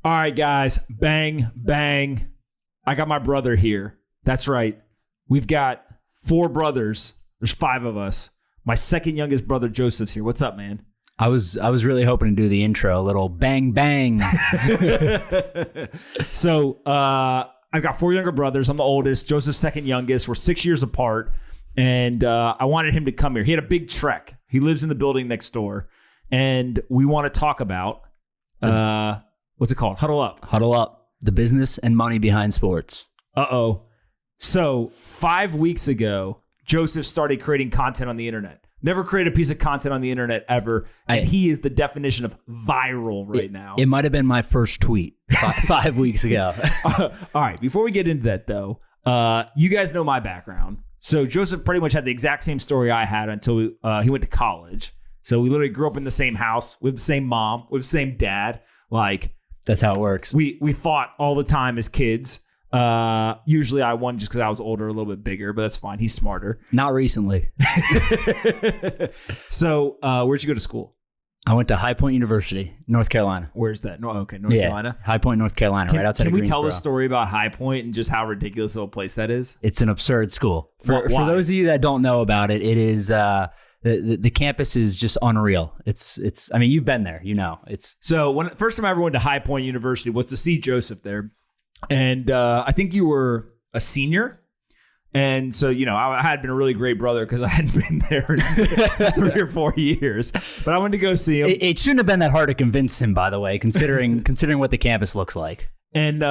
All right, guys. Bang, bang. I got my brother here. That's right. We've got 4 brothers. There's 5 of us. My second youngest brother, Joseph's here. What's up, man? I was really hoping to do the intro, a little bang, bang. So I've got 4 younger brothers. I'm the oldest. Joseph's second youngest. We're 6 years apart. And I wanted him to come here. He had a big trek. He lives in the building next door. And we want to talk about... what's it called? Huddle Up. Huddle Up. The business and money behind sports. Uh-oh. So 5 weeks ago, Joseph started creating content on the internet. Never created a piece of content on the internet ever. And he is the definition of viral right now. It might have been my first tweet 5 weeks ago. All right. Before we get into that, though, you guys know my background. So Joseph pretty much had the exact same story I had until he went to college. So we literally grew up in the same house with the same mom, with the same dad. Like... That's how it works. We fought all the time as kids. Usually I won just because I was older, a little bit bigger, but that's fine. He's smarter. Not recently. So where'd you go to school? I went to High Point University, North Carolina. Where's that? No, okay, North Carolina. High Point, North Carolina, right outside of Greensboro. Can we tell the story about High Point and just how ridiculous of a place that is? It's an absurd school. For those of you that don't know about it, it is... The campus is just unreal. It's. I mean, you've been there, you know. So first time I ever went to High Point University was to see Joseph there, and I think you were a senior, and so I had been a really great brother because I hadn't been there in 3 or 4 years. But I went to go see him. It shouldn't have been that hard to convince him, by the way, considering what the campus looks like. And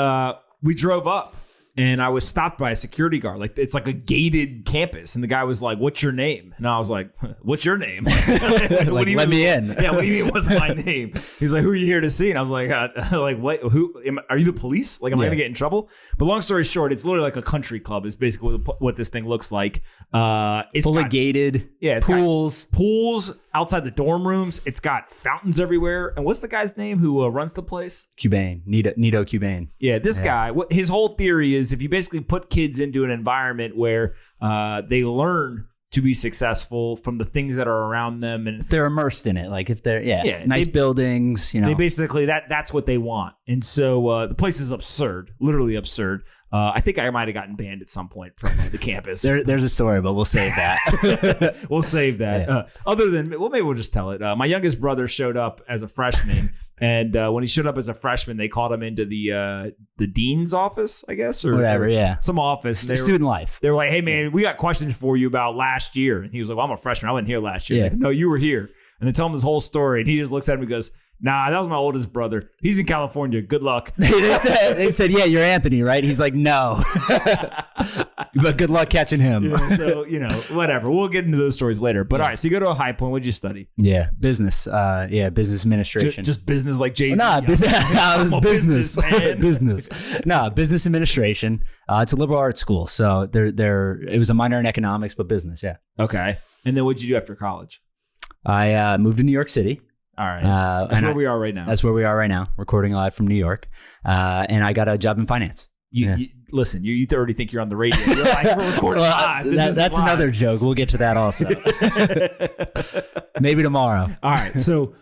we drove up. And I was stopped by a security guard. Like, it's like a gated campus. And the guy was like, "What's your name?" And I was like, "What's your name?" Let me in. Yeah, what do you mean, what's my name? He's like, "Who are you here to see?" And I was like, what? Who? Are you the police? Like, am I going to get in trouble? But long story short, it's literally like a country club is basically what this thing looks like. It's fully gated. Yeah, it's pools outside the dorm rooms. It's got fountains everywhere. And what's the guy's name who runs the place? Cubain. Nito Cubain. Yeah, this guy, his whole theory is if you basically put kids into an environment where they learn to be successful from the things that are around them, and if they're immersed in it, like if they're nice buildings, they basically that's what they want. And so the place is absurd, literally absurd. I think I might have gotten banned at some point from the campus. There's a story, but we'll save that. We'll save that. Yeah. Other than, maybe we'll just tell it. My youngest brother showed up as a freshman, and when he showed up as a freshman, they called him into the dean's office, I guess, or whatever. Yeah, some office. Student life. They were like, "Hey, man, we got questions for you about last year." And he was like, "Well, I'm a freshman. I wasn't here last year." Yeah. Like, "No, you were here." And they tell him this whole story, and he just looks at him and goes, "Nah, that was my oldest brother. He's in California. Good luck." they said, "Yeah, you're Anthony, right?" He's like, "No." But good luck catching him. Yeah, so, whatever. We'll get into those stories later. But all right, so you go to a High Point. What'd you study? Yeah, business. Business administration. Just business like Jay-Z? Nah, business. Business. No, business administration. It's a liberal arts school. So it was a minor in economics, but business, yeah. Okay. And then what'd you do after college? I moved to New York City. All right. That's where we are right now. That's where we are right now, recording live from New York. And I got a job in finance. You listen, you already think you're on the radio. You're like, we're recording live. That's live. Another joke. We'll get to that also. Maybe tomorrow. All right. So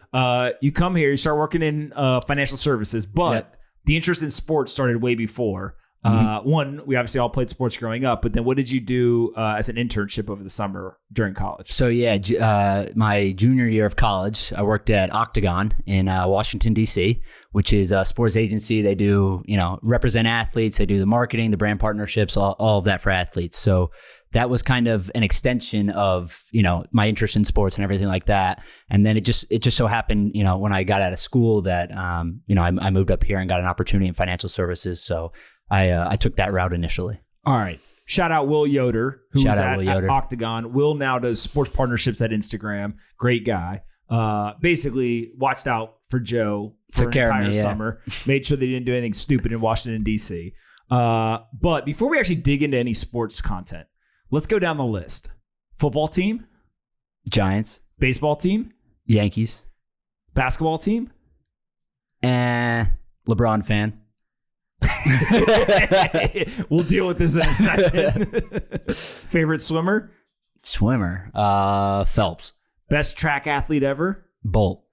you come here, you start working in financial services, but the interest in sports started way before. One, we obviously all played sports growing up, but then what did you do as an internship over the summer during college? So my junior year of college, I worked at Octagon in Washington, D.C., which is a sports agency. They do, represent athletes. They do the marketing, the brand partnerships, all of that for athletes. So that was kind of an extension of, my interest in sports and everything like that. And then it just so happened, when I got out of school that, I moved up here and got an opportunity in financial services. So I took that route initially. All right. Shout out Will Yoder, who's at Octagon. Will now does sports partnerships at Instagram. Great guy. Basically watched out for Joe for an entire summer. Made sure they didn't do anything stupid in Washington, D.C. But before we actually dig into any sports content, let's go down the list. Football team? Giants. Baseball team? Yankees. Basketball team? LeBron fan. We'll deal with this in a second. Favorite swimmer? Phelps. Best track athlete ever? Bolt.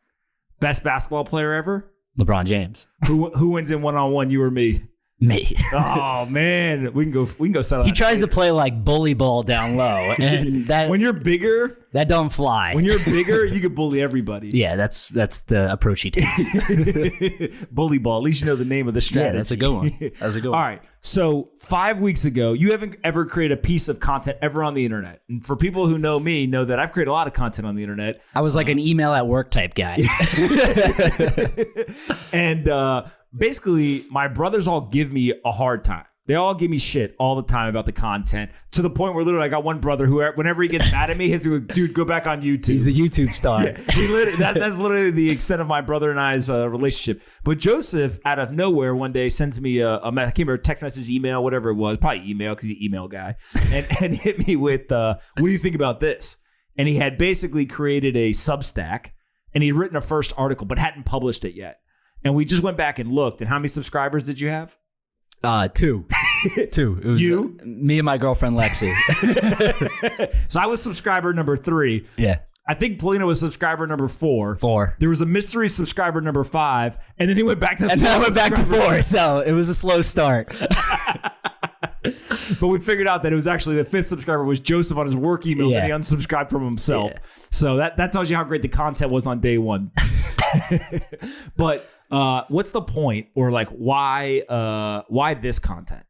Best basketball player ever? LeBron James. Who wins in one-on-one, you or me? Me. Oh man, we can go settle. He tries to play like bully ball down low, and that when you're bigger, that don't fly. When you're bigger, you can bully everybody. Yeah, that's the approach he takes. Bully ball. At least you know the name of the strategy. Yeah, that's a good one. That's a good one. All right. So 5 weeks ago, you haven't ever created a piece of content ever on the internet. And for people who know me, know that I've created a lot of content on the internet. I was like an email at work type guy. And basically, my brothers all give me a hard time. They all give me shit all the time about the content, to the point where literally I got one brother who, whenever he gets mad at me, hits me with, dude, go back on YouTube. He's the YouTube star. That's literally the extent of my brother and I's relationship. But Joseph, out of nowhere, one day sends me I can't remember, text message, email, whatever it was, probably email because he's an email guy, and hit me with, what do you think about this? And he had basically created a Substack, and he'd written a first article, but hadn't published it yet. And we just went back and looked. And how many subscribers did you have? 2. It was you? Me and my girlfriend, Lexi. So I was subscriber number 3. Yeah. I think Polino was subscriber number 4. 4. There was a mystery subscriber number 5. And then he went back to 4. And then I went back to 4. So it was a slow start. But we figured out that it was actually the 5th subscriber was Joseph on his work email that he unsubscribed from himself. Yeah. So that tells you how great the content was on day one. But what's the point, or like why this content?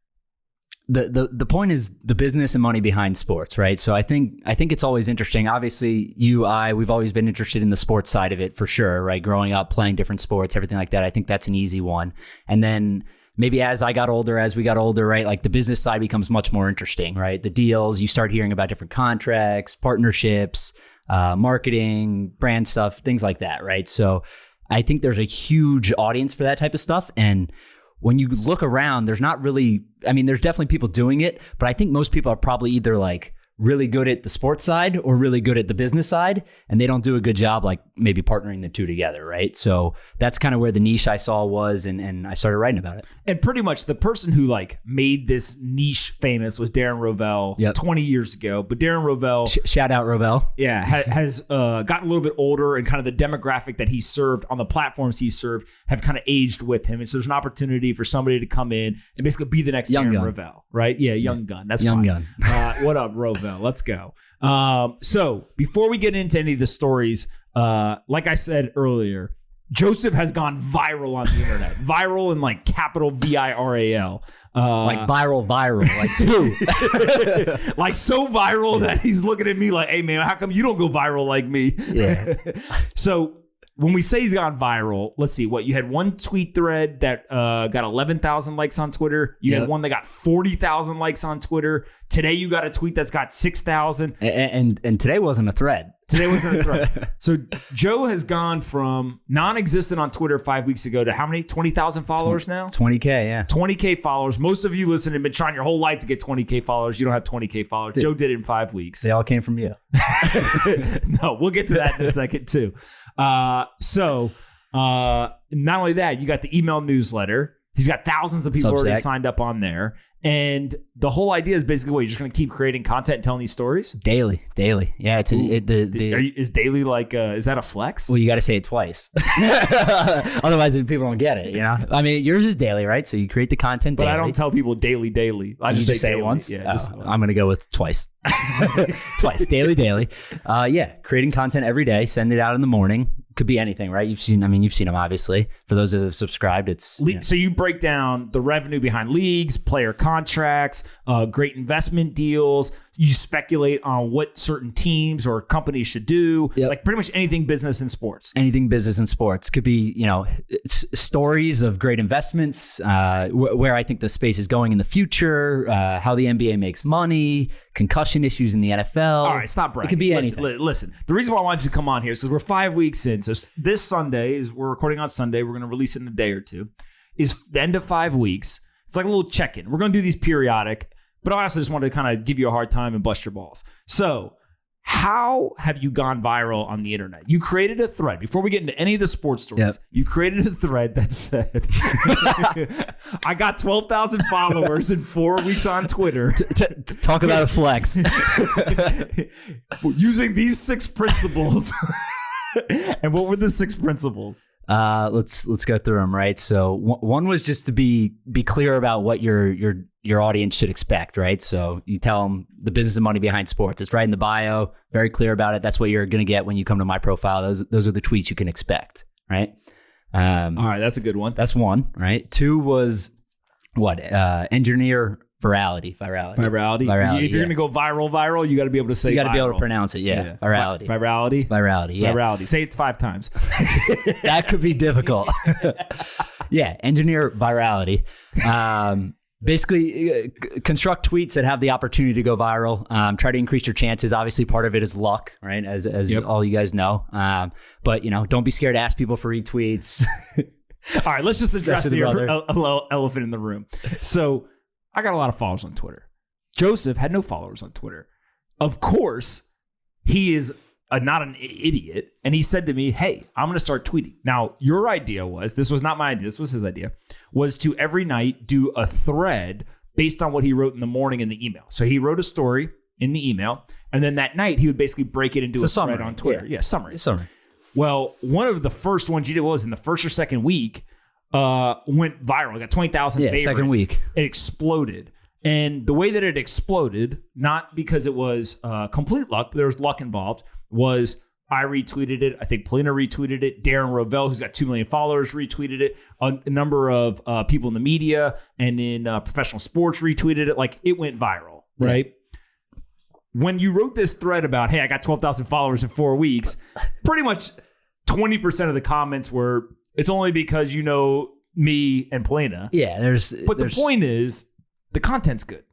The point is the business and money behind sports, right? So I think it's always interesting. Obviously, we've always been interested in the sports side of it for sure, right? Growing up, playing different sports, everything like that. I think that's an easy one. And then maybe as we got older, right? Like the business side becomes much more interesting, right? The deals, you start hearing about different contracts, partnerships, marketing, brand stuff, things like that, right? So I think there's a huge audience for that type of stuff. And when you look around, there's definitely people doing it, but I think most people are probably either like really good at the sports side or really good at the business side, and they don't do a good job like maybe partnering the two together, right? So that's kind of where the niche I saw was, and I started writing about it. And pretty much the person who like made this niche famous was Darren Rovell 20 years ago. But Darren Rovell, shout out Rovell, has gotten a little bit older, and kind of the demographic that he served on the platforms he served have kind of aged with him. And so there's an opportunity for somebody to come in and basically be the next Darren Rovell, right? Yeah, young gun. That's young fine. gun. What up, Rovell? Let's go. So before we get into any of the stories, like I said earlier, Joseph has gone viral on the internet. Viral in like capital VIRAL. Like viral, like two. Like so viral that he's looking at me like, hey man, how come you don't go viral like me? Yeah. So when we say he's gone viral, let's see. You had one tweet thread that got 11,000 likes on Twitter. You had one that got 40,000 likes on Twitter. Today you got a tweet that's got 6,000. And today wasn't a thread. Today wasn't a thread. So Joe has gone from non-existent on Twitter 5 weeks ago to how many? 20,000 followers now? 20K, yeah. 20K followers. Most of you listening have been trying your whole life to get 20K followers. You don't have 20K followers. Dude, Joe did it in 5 weeks. They all came from you. No, we'll get to that in a second too. So not only that, you got the email newsletter. He's got thousands of people already signed up on there. And the whole idea is basically, you're just going to keep creating content and telling these stories? Daily. Yeah. Is daily like, is that a flex? Well, you got to say it twice. Otherwise, people don't get it, you know? I mean, yours is daily, right? So you create the content daily. But I don't tell people daily. I just say it once? Yeah. I'm going to go with twice. Twice. Daily. Creating content every day. Send it out in the morning. Could be anything, right? You've seen them, obviously. For those that have subscribed, it's... So you break down the revenue behind leagues, player contracts, great investment deals. You speculate on what certain teams or companies should do. Yep. Like pretty much anything business and sports. Anything business and sports. Could be, stories of great investments, where I think the space is going in the future, how the NBA makes money, concussion issues in the NFL. All right, stop bragging. It could be anything. Listen, the reason why I wanted you to come on here is because we're 5 weeks in. So this Sunday, we're recording on Sunday. We're going to release it in a day or two. Is the end of 5 weeks. It's like a little check-in. We're going to do these periodic, but I also just wanted to kind of give you a hard time and bust your balls. So how have you gone viral on the internet? You created a thread. Before we get into any of the sports stories, you created a thread that said, I got 12,000 followers in 4 weeks on Twitter. Talk about a flex. Using these 6 principles. And what were the 6 principles? Let's go through them, right? So one was just to be clear about what your audience should expect, right? So you tell them the business and money behind sports. It's right in the bio, very clear about it. That's what you're going to get when you come to my profile. Those are the tweets you can expect, right? All right, that's a good one. That's one, right? Two was engineer virality. If you're going to go viral, you got to be able to say you got to be viral. able to pronounce it. Yeah. Virality. Yeah. Virality. Say it 5 times. That could be difficult. Yeah. Engineer virality. Basically, construct tweets that have the opportunity to go viral. Try to increase your chances. Obviously, part of it is luck, right? As all you guys know. But don't be scared to ask people for retweets. All right, let's just address the elephant in the room. So I got a lot of followers on Twitter. Joseph had no followers on Twitter. Of course, he is not an idiot. And he said to me, hey, I'm going to start tweeting. Now, your idea was, this was not my idea, this was his idea, was to every night do a thread based on what he wrote in the morning in the email. So he wrote a story in the email, and then that night he would basically break it into a thread on Twitter. Yeah, summary. Well, one of the first ones you did was in the first or second week, went viral. It got 20,000 favorites. Second week. It exploded. And the way that it exploded, not because it was complete luck, but there was luck involved, was I retweeted it. I think Pompliano retweeted it. Darren Rovell, who's got 2 million followers, retweeted it. A number of people in the media and in professional sports retweeted it. Like, it went viral, right? Yeah. When you wrote this thread about, hey, I got 12,000 followers in 4 weeks, pretty much 20% of the comments were, it's only because you know me and Pompliano. Yeah, But the point is, the content's good.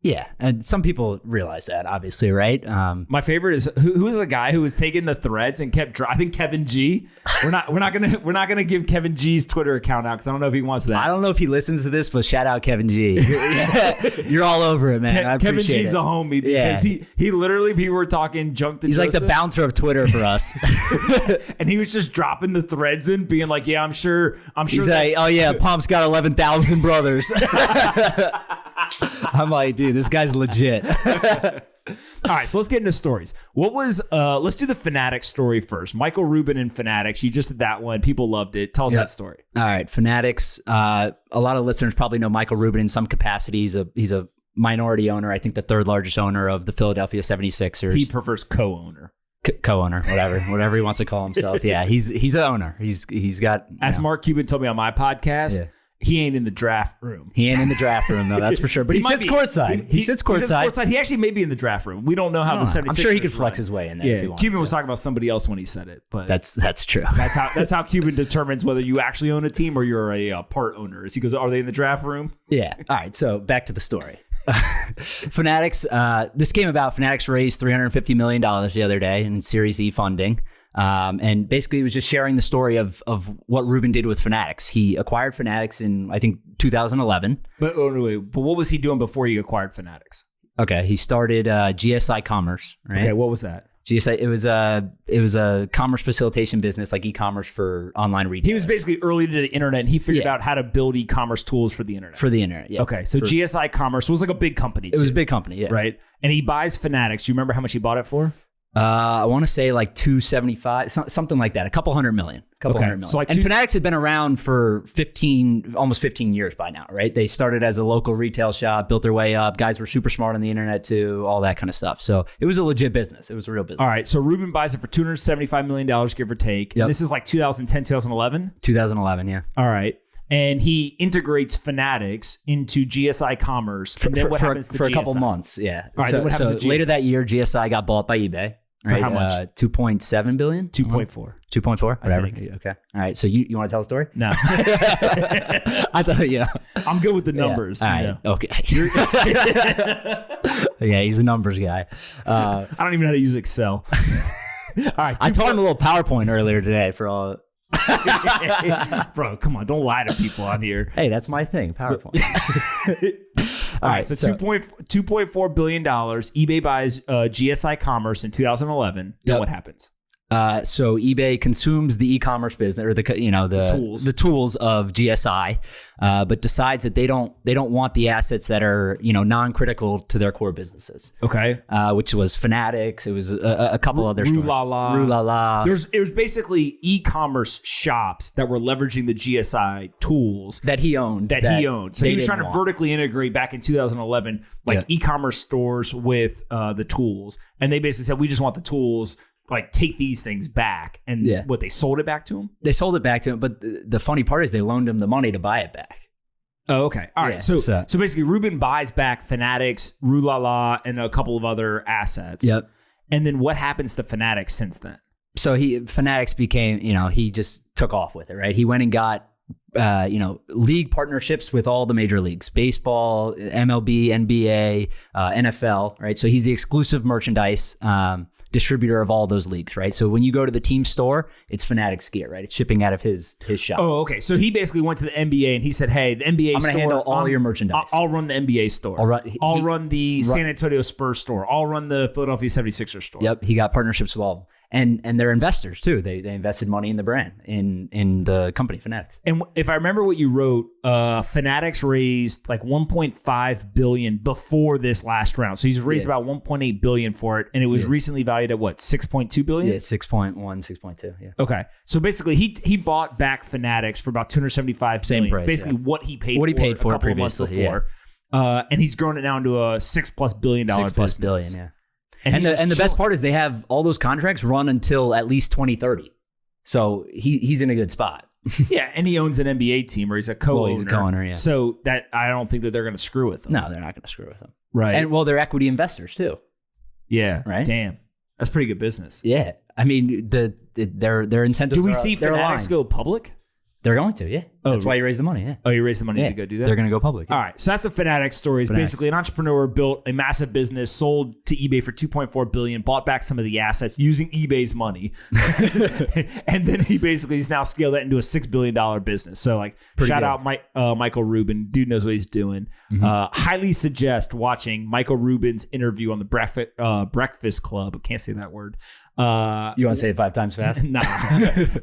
Yeah, and some people realize that, obviously, right? My favorite is who was the guy who was taking the threads and kept I think Kevin G. We're not gonna give Kevin G's Twitter account out because I don't know if he wants that. I don't know if he listens to this, but shout out Kevin G. You're all over it, man. I Kevin appreciate G's it. a homie because he literally, people were talking junk to He's Joseph. like the bouncer of Twitter for us. And he was just dropping the threads in, being like, yeah, I'm sure. He's like, oh yeah, Pomp's got 11,000 brothers. I'm like, dude, this guy's legit. All right, so let's get into stories. What was let's do the Fanatics story first. Michael Rubin and Fanatics. You just did that one. People loved it. Tell us that story. All right, Fanatics. A lot of listeners probably know Michael Rubin in some capacity. He's a minority owner. I think the 3rd largest owner of the Philadelphia 76ers. He prefers co-owner. Co-owner, whatever he wants to call himself. Yeah, he's an owner. He's got. As Mark Cuban told me on my podcast. Yeah. He ain't in the draft room. He ain't in the draft room, though. That's for sure. But he sits courtside. He sits courtside. He actually may be in the draft room. We don't know how the 76ers. I'm sure he could flex his way in there. Yeah, if he wanted Cuban to. was talking about somebody else when he said it, but that's true. That's how Cuban determines whether you actually own a team or you're a part owner. He goes, "Are they in the draft room?" Yeah. All right. So back to the story. Fanatics. This came about. Fanatics raised $350 million the other day in Series E funding. And basically it was just sharing the story of what Rubin did with Fanatics. He acquired Fanatics in, I think, 2011. But what was he doing before he acquired Fanatics? Okay. He started GSI Commerce, right? Okay. What was that? GSI, it was a commerce facilitation business, like e-commerce for online retail. He was basically early to the internet, and he figured out how to build e-commerce tools for the internet. Yeah. Okay, so GSI Commerce was like a big company. It was a big company, yeah. Right? And he buys Fanatics. Do you remember how much he bought it for? I want to say like 275, something like that. A couple hundred million. So like Fanatics had been around for almost 15 years by now, right? They started as a local retail shop, built their way up. Guys were super smart on the internet too, all that kind of stuff. So it was a legit business. It was a real business. All right. So Rubin buys it for $275 million, give or take. Yep. And this is like 2010, 2011? 2011, yeah. All right. And he integrates Fanatics into GSI Commerce. And then what happens to GSI? For a couple months, yeah. All right. So, then what happens to GSI? Later that year, GSI got bought by eBay. For how much? 2.7 billion? 2.4. 2.4? Whatever. I think. Okay. All right. So you want to tell the story? No. I thought, I'm good with the numbers. Yeah. All right. Okay. Yeah, he's a numbers guy. I don't even know how to use Excel. All right. I taught him a little PowerPoint earlier today for all. Bro, come on. Don't lie to people on here. Hey, that's my thing. PowerPoint. All right. So $2.4 billion. eBay buys GSI Commerce in 2011. Then what happens? So eBay consumes the e-commerce business, or the tools of GSI, but decides that they don't want the assets that are non-critical to their core businesses. Okay, which was Fanatics. It was a couple other stores. Rue-La-La. It was basically e-commerce shops that were leveraging the GSI tools that he owned. So he was trying to vertically integrate back in 2011, e-commerce stores with the tools, and they basically said, we just want the tools. Take these things back. And what, they sold it back to him? They sold it back to him, but the funny part is they loaned him the money to buy it back. Oh, okay. All right. So basically, Ruben buys back Fanatics, Rue-La-La, and a couple of other assets. Yep. And then what happens to Fanatics since then? So Fanatics became, he just took off with it, right? He went and got, league partnerships with all the major leagues, baseball, MLB, NBA, NFL, right? So he's the exclusive merchandise distributor of all those leagues, right? So when you go to the team store, it's Fanatics gear, right? It's shipping out of his shop. Oh, okay. So he basically went to the NBA and he said, hey, the NBA store. I'm going to handle all your merchandise. I'll run the NBA store. I'll run the San Antonio Spurs store. I'll run the Philadelphia 76ers store. Yep. He got partnerships with all of them. And they're investors too. They invested money in the brand, in the company Fanatics. And if I remember what you wrote, Fanatics raised like $1.5 billion before this last round. So he's raised about $1.8 billion for it, and it was recently valued at what, $6.2 billion? Yeah, 6.1, 6.2. Yeah. Okay, so basically he bought back Fanatics for about $275 same million, price, basically what he paid for a couple of months before. And he's grown it now into a $6+ billion business. $6+ billion, yeah. And the best part is they have all those contracts run until at least 2030. So he's in a good spot. Yeah, and he owns an NBA team, or he's a co-owner. Well, he's a co-owner, yeah. So that I don't think that they're going to screw with him. No, they're not going to screw with him. Right. And they're equity investors too. Yeah. Right. Damn, that's pretty good business. Yeah. I mean, their incentives. Do we see Fanatics go public? They're going to, yeah. That's why you raise the money, yeah. Oh, you raise the money to go do that? They're going to go public. Yeah. All right. So that's the Fanatics story. It's basically an entrepreneur built a massive business, sold to eBay for $2.4 billion, bought back some of the assets using eBay's money. And then he basically has now scaled that into a $6 billion business. So shout out Michael Rubin. Dude knows what he's doing. Mm-hmm. Highly suggest watching Michael Rubin's interview on the Breakfast Club. I can't say that word. You want to say it 5 times fast? Nah.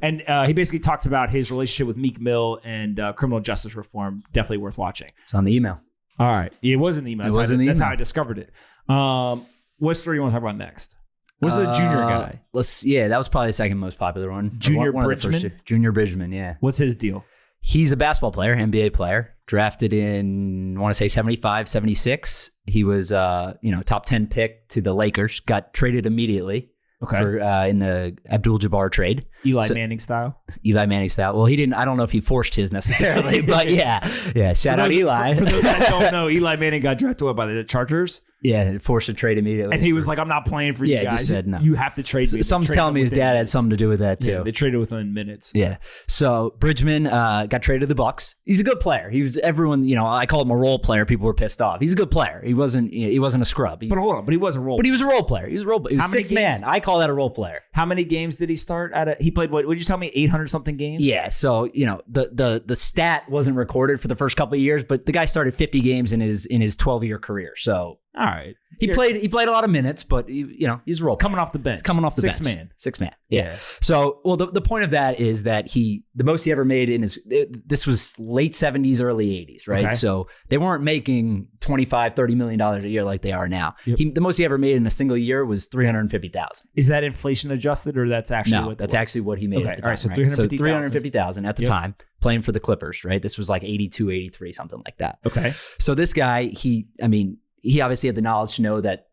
And he basically talks about his relationship with Meek Mill and criminal justice reform. Definitely worth watching. It's on the email. All right. It was in the email. That's how I discovered it. What story you want to talk about next? What's the junior guy? That was probably the second most popular one. Junior Bridgman? Junior Bridgman, yeah. What's his deal? He's a basketball player, NBA player, drafted in, I want to say 75, 76. He was top 10 pick to the Lakers, got traded immediately. Okay. In the Abdul-Jabbar trade. Eli Manning style? Eli Manning style. Well, he didn't, I don't know if he forced his necessarily, but yeah. Shout out Eli. For those that don't know, Eli Manning got drafted by the Chargers. Yeah, forced a trade immediately. And he was like, I'm not playing for you guys. Just said no. You have to trade me. Someone's telling me his dad had something to do with that too. Yeah, they traded within minutes. Yeah. So Bridgman got traded to the Bucks. He's a good player. He was I call him a role player. People were pissed off. He's a good player. He wasn't a scrub. But hold on, he was a role player. But he was a role player. He was a sixth man. I call that a role player. How many games did he start at? He played, what did you tell me, 800 something games? Yeah. So, the stat wasn't recorded for the first couple of years, but the guy started 50 games in his 12-year career. So, all right. He played a lot of minutes, but he's a role. Coming off the bench. Sixth man. Yeah. So, the point of that is that the most he ever made this was late 70s, early 80s, right? Okay. So they weren't making $25, $30 million a year like they are now. Yep. The most he ever made in a single year was $350,000. Is that inflation adjusted, or that's actually that's actually what he made at the time. All right, so $350,000 at the time, playing for the Clippers, right? This was like 82, 83, something like that. Okay. So this guy, he obviously had the knowledge to know that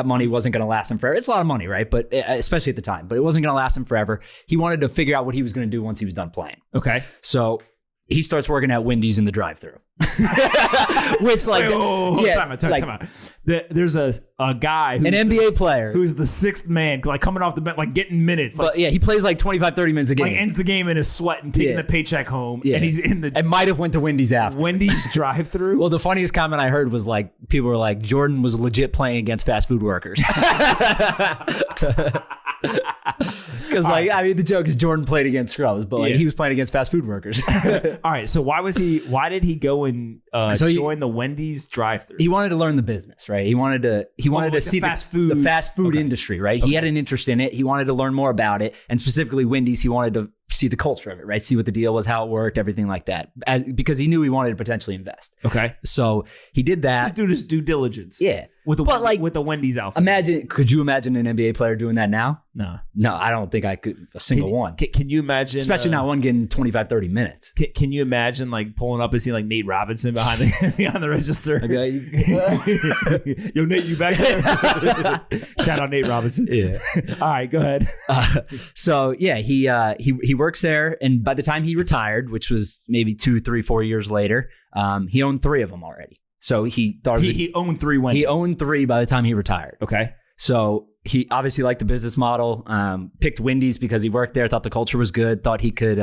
money wasn't going to last him forever. It's a lot of money, right? But especially at the time, but it wasn't going to last him forever. He wanted to figure out what he was going to do once he was done playing. Okay. So he starts working at Wendy's in the drive-thru. Which time out. There's a guy, an NBA player who's the sixth man, coming off the bench, getting minutes. But he plays 25, 30 minutes a game. Ends the game in his sweat and taking the paycheck home. Yeah. And he's in and might have went to Wendy's after. Wendy's drive-thru. Well, the funniest comment I heard was people were like, Jordan was legit playing against fast food workers. Because the joke is Jordan played against scrubs, but he was playing against fast food workers. All right. So why did he go and join the Wendy's drive-thru? He wanted to learn the business, right? He wanted to see the fast food industry, right? Okay. He had an interest in it. He wanted to learn more about it, and specifically Wendy's. He wanted to see the culture of it, right? See what the deal was, how it worked, everything like that. Because he knew he wanted to potentially invest. Okay. So he did that. Do his due diligence. Yeah. With the Wendy's outfit. Could you imagine an NBA player doing that now? No, I don't think I could. A single one. Can you imagine? Especially not one getting 25, 30 minutes. Can you imagine pulling up and seeing Nate Robinson behind the register? Okay. Yo, Nate, you back there? Shout out Nate Robinson. Yeah. All right, go ahead. He works there, and by the time he retired, which was maybe 2, 3, 4 years later, he owned 3 of them already. So he owned 3 Wendy's. He owned 3 by the time he retired. Okay. So he obviously liked the business model, picked Wendy's because he worked there, thought the culture was good, thought he could,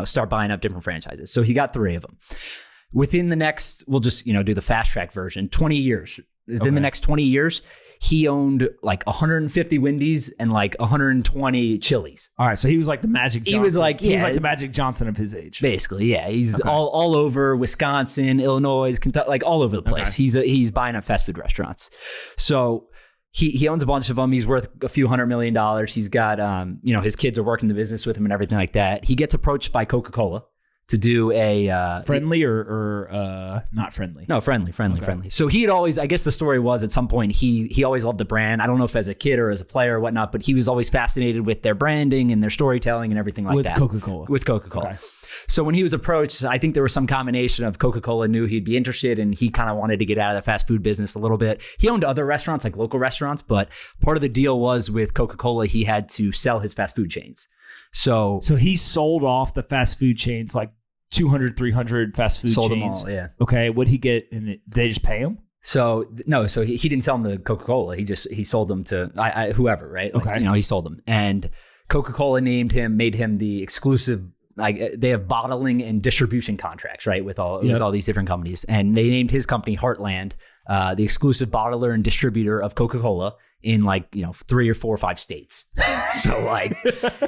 start buying up different franchises. So he got 3 of them. Within the next, we'll just, do the fast track version, 20 years. Within the next 20 years, he owned 150 Wendy's and 120 Chili's. All right, so he was like the Magic Johnson. He was like the Magic Johnson of his age. Basically, yeah. He's all over Wisconsin, Illinois, Kentucky, all over the place. Okay. He's buying up fast food restaurants. So he owns a bunch of them. He's worth a few $100 million. He's got his kids are working the business with him and everything like that. He gets approached by Coca-Cola to do a friendly or not friendly. No, friendly. So he had always, I guess the story was at some point he always loved the brand. I don't know if as a kid or as a player or whatnot, but he was always fascinated with their branding and their storytelling and everything like that. With Coca-Cola. Okay. So when he was approached, I think there was some combination of Coca-Cola knew he'd be interested and he kind of wanted to get out of the fast food business a little bit. He owned other restaurants, like local restaurants, but part of the deal was with Coca-Cola, he had to sell his fast food chains. So he sold off the fast food chains, 200, 300 fast food sold chains. Them all, yeah. Okay, what'd he get? Did they just pay him? So he didn't sell them to Coca-Cola. He sold them to whoever, right? Okay. He sold them. And Coca-Cola made him the exclusive, they have bottling and distribution contracts, right? With all these different companies. And they named his company Heartland, the exclusive bottler and distributor of Coca-Cola in 3 or 4 or 5 states. So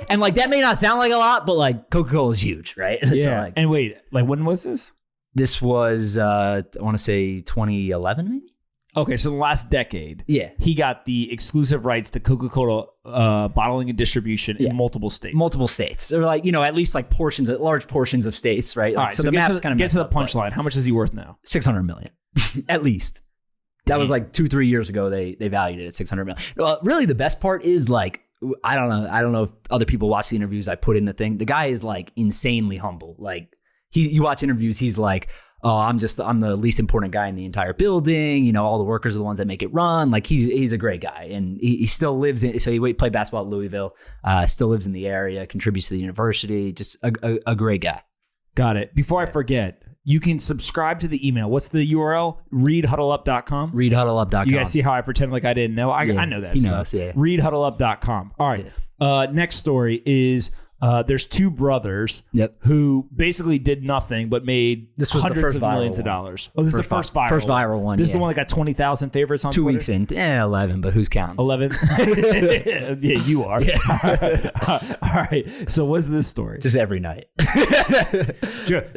and that may not sound like a lot, but Coca-Cola is huge, right? Yeah. And wait, when was this? This was, I want to say 2011 maybe? Okay, so the last decade, yeah, he got the exclusive rights to Coca-Cola bottling and distribution in multiple states. Multiple states. They're at least large portions of states, right? All right, so the map's kind of get to the punchline. How much is he worth now? $600 million, at least. That was 2-3 years ago. They valued it at $600 million. Well, really, the best part is I don't know if other people watch the interviews I put in the thing. The guy is insanely humble. You watch interviews, he's like, oh, I'm the least important guy in the entire building. All the workers are the ones that make it run. He's a great guy, and he still lives in. So he played basketball at Louisville. Still lives in the area, contributes to the university. Just a great guy. Got it. Before I forget, you can subscribe to the email. What's the URL? readhuddleup.com. readhuddleup.com. You guys see how I pretend like I didn't know? I know that stuff. He knows, yeah. readhuddleup.com. All right. Yeah. Next story is there's 2 brothers who basically did nothing but made hundreds of millions of dollars. Oh, this is the first viral one. This is the one that got 20,000 favorites on 2 Twitter? weeks in. 11, but who's counting? 11? Yeah, you are. Yeah. All right. So what's this story? Just every night.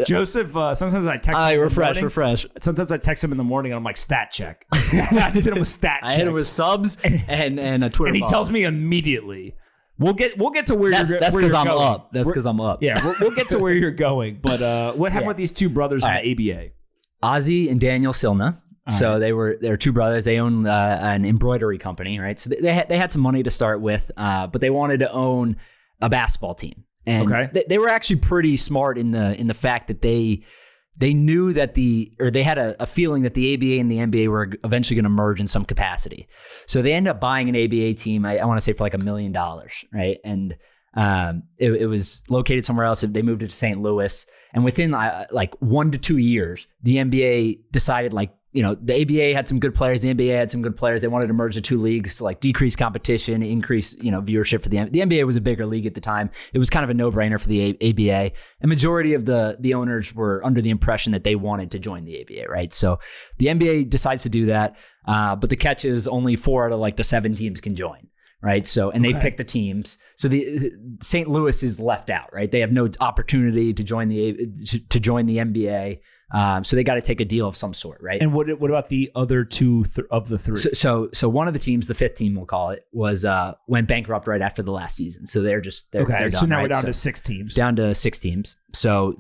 Joseph, sometimes I text him refresh. Sometimes I text him in the morning and I'm like, stat check. I just hit him with stat check. I hit him with subs and a Twitter And he follow. tells me immediately. We'll get to where that's you're. That's because I'm going. up. That's because I'm up. Yeah, we'll get to where you're going. But what happened with these 2 brothers in the ABA? Ozzy and Daniel Silna. So they're 2 brothers. They own an embroidery company, right? So they had some money to start with, but they wanted to own a basketball team. And they were actually pretty smart in the fact that they knew that they had a feeling that the ABA and the NBA were eventually going to merge in some capacity. So they ended up buying an ABA team, I want to say for $1 million, right? And it was located somewhere else. They moved it to St. Louis. And within 1 to 2 years, the NBA decided the ABA had some good players. The NBA had some good players. They wanted to merge the 2 leagues to decrease competition, increase viewership for the NBA was a bigger league at the time. It was kind of a no-brainer for the ABA. A majority of the owners were under the impression that they wanted to join the ABA, right? So the NBA decides to do that, but the catch is only 4 out of the 7 teams can join, right? So, and they pick the teams. So the St. Louis is left out, right? They have no opportunity to join the NBA. So they got to take a deal of some sort, right? And what about the other two of the three? So one of the teams, the fifth team, we'll call it, went bankrupt right after the last season. So they're done, so now right? we're down to 6 teams. Down to 6 teams. So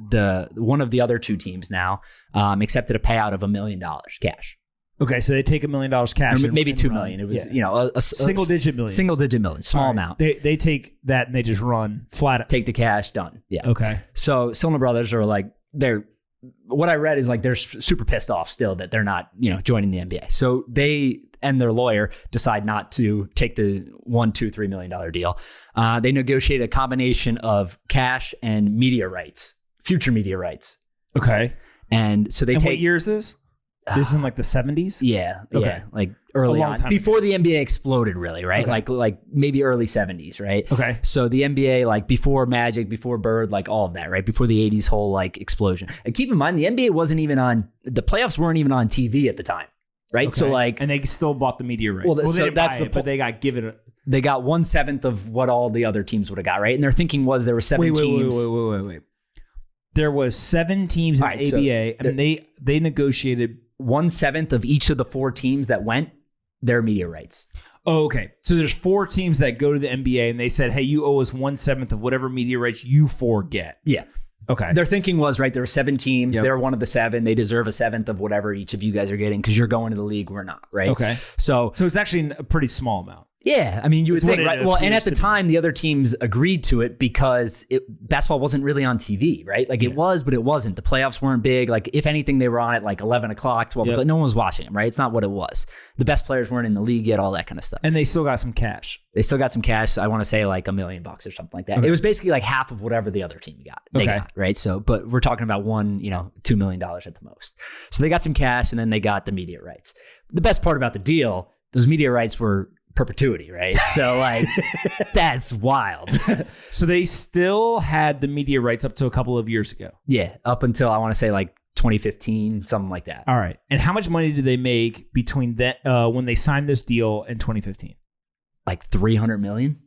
one of the other 2 teams now accepted a payout of $1 million cash. Okay, so they take $1 million cash, or maybe $2 million. It was a single-digit million. Small amount. They take that and they just run flat. Take the cash, done. Yeah. Okay. So Silner brothers are like what I read is like they're super pissed off still that they're not joining the NBA. So they and their lawyer decide not to take the $1-3 million deal. They negotiate a combination of cash and media rights, future media rights. Okay. And so they take. What year is this? This is in like the 70s? Yeah. Okay. Yeah. Like early on. Before the NBA exploded, really, right? Okay. Like maybe early 70s, right? Okay. So the NBA, like before Magic, before Bird, like all of that, right? Before the 80s whole like explosion. And keep in mind, the NBA wasn't even on, the playoffs weren't even on TV at the time, right? Okay. So like. And they still bought the media rights. Well, so that's the but they got given They got 1/7 of what all the other teams would have got, right? And their thinking was there were 7 teams. Wait. There was 7 teams in the ABA, and they negotiated 1/7 of each of the 4 teams that went their media rights. Oh, okay. So there's 4 teams that go to the NBA, and they said, "Hey, you owe us 1/7 of whatever media rights you 4 get." Yeah. Okay. Their thinking was, right, there were 7 teams. Yep. They're one of the 7. They deserve 1/7 of whatever each of you guys are getting because you're going to the league. We're not, right? Okay. So it's actually a pretty small amount. Yeah, I mean, you would think, right? Well, and at the time, the other teams agreed to it because basketball wasn't really on TV, right? Like it was, but it wasn't. The playoffs weren't big. Like if anything, they were on at like 11 o'clock, 12 o'clock. No one was watching them, right? It's not what it was. The best players weren't in the league yet, all that kind of stuff. And they still got some cash. I want to say like $1 million or something like that. Okay. It was basically like half of whatever the other team got, right? So, but we're talking about $2 million at the most. So they got some cash and then they got the media rights. The best part about the deal, those media rights were perpetuity, right? So like that's wild. So they still had the media rights up to a couple of years ago. Yeah, up until I want to say like 2015, something like that. All right. And how much money did they make between that when they signed this deal in 2015? Like 300 million?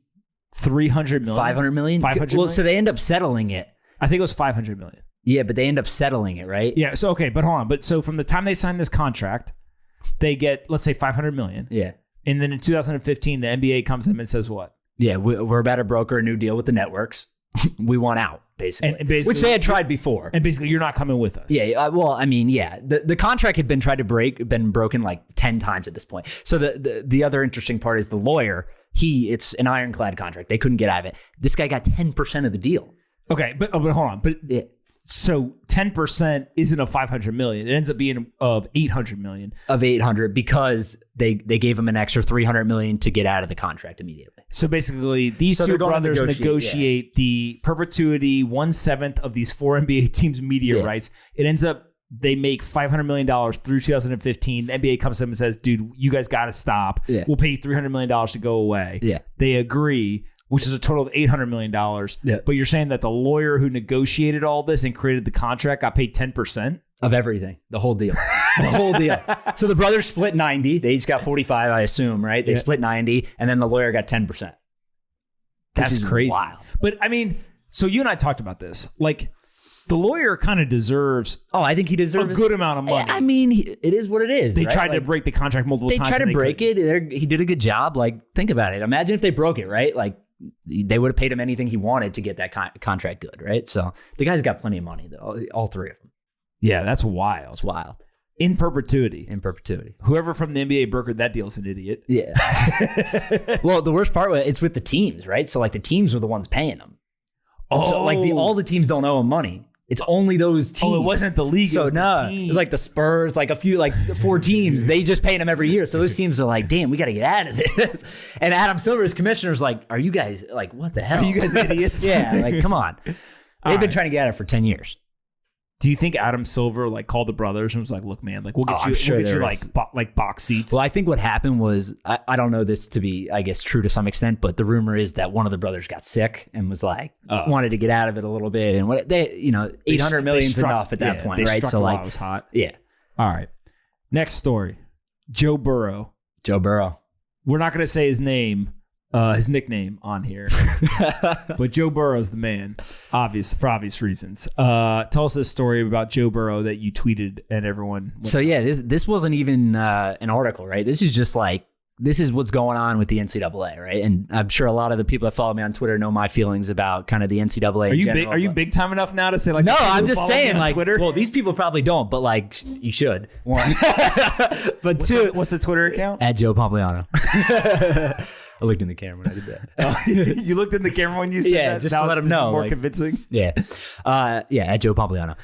300 million? 500 million? 500 well, million? so they end up settling it. I think it was 500 million. Yeah, but they end up settling it, right? Yeah. So okay, but hold on. But so from the time they signed this contract, they get, let's say, 500 million. Yeah. And then in 2015, the NBA comes in and says what? Yeah, we're about to broker a new deal with the networks. We want out, basically. And basically. Which they had tried before. And basically, you're not coming with us. Yeah, well, I mean, yeah. The contract had been been broken like 10 times at this point. So the other interesting part is the lawyer, it's an ironclad contract. They couldn't get out of it. This guy got 10% of the deal. Okay, but hold on. But yeah. So 10% isn't of 500 million. It ends up being of 800 million. Of 800 because they gave him an extra 300 million to get out of the contract immediately. So basically, these two brothers negotiate the perpetuity 1/7 of these 4 NBA teams' media rights. It ends up they make $500 million through 2015. The NBA comes to them and says, "Dude, you guys got to stop. Yeah. We'll pay you $300 million to go away." Yeah. They agree, which is a total of $800 million. Yeah. But you're saying that the lawyer who negotiated all this and created the contract got paid 10%? Of everything. The whole deal. The whole deal. So the brothers split 90. They each got 45, I assume, right? They split 90, and then the lawyer got 10%. That's crazy. Wild. But I mean, so you and I talked about this. Like, the lawyer kind of deserves I think he deserves a good amount of money. I mean, it is what it is. They right? tried to break the contract multiple times. They tried to break it. He did a good job. Like, think about it. Imagine if they broke it, right? Like, they would have paid him anything he wanted to get that contract good, right? So the guy's got plenty of money, though. All 3 of them. Yeah, that's wild. It's wild. In perpetuity. In perpetuity. Whoever from the NBA brokered that deal is an idiot. Yeah. Well, the worst part, it's with the teams, right? So, like, the teams are the ones paying them. Oh. So, like, all the teams don't owe him money. It's only those teams. Oh, it wasn't the league. So, no. It was like the Spurs, like a few, like 4 teams. They just paying them every year. So, those teams are like, damn, we got to get out of this. And Adam Silver, as commissioner, is like, are you guys, like, what the hell? Are you guys idiots? Yeah, like, come on. They've been trying to get out of it for 10 years. Do you think Adam Silver like called the brothers and was like, "Look, man, like we'll get you like box seats"? Well, I think what happened was I don't know this to be, I guess, true to some extent, but the rumor is that one of the brothers got sick and was like wanted to get out of it a little bit, and what they 800 million's enough at that point, right? So like, it was hot. Yeah. All right. Next story, Joe Burrow. Joe Burrow. We're not going to say his name, his nickname on here. But Joe Burrow's the man, for obvious reasons. Tell us this story about Joe Burrow that you tweeted and everyone. So this wasn't even an article, right? This is just like, this is what's going on with the NCAA, right? And I'm sure a lot of the people that follow me on Twitter know my feelings about kind of the NCAA. Are you big time enough now to say like? No, I'm just saying like. Twitter? Well, these people probably don't, but like you should. One, but what's the Twitter account? At Joe Pompliano. I looked in the camera when I did that. You looked in the camera when you said that? Yeah, just to let them know. More convincing? Yeah. At Joe Pompliano.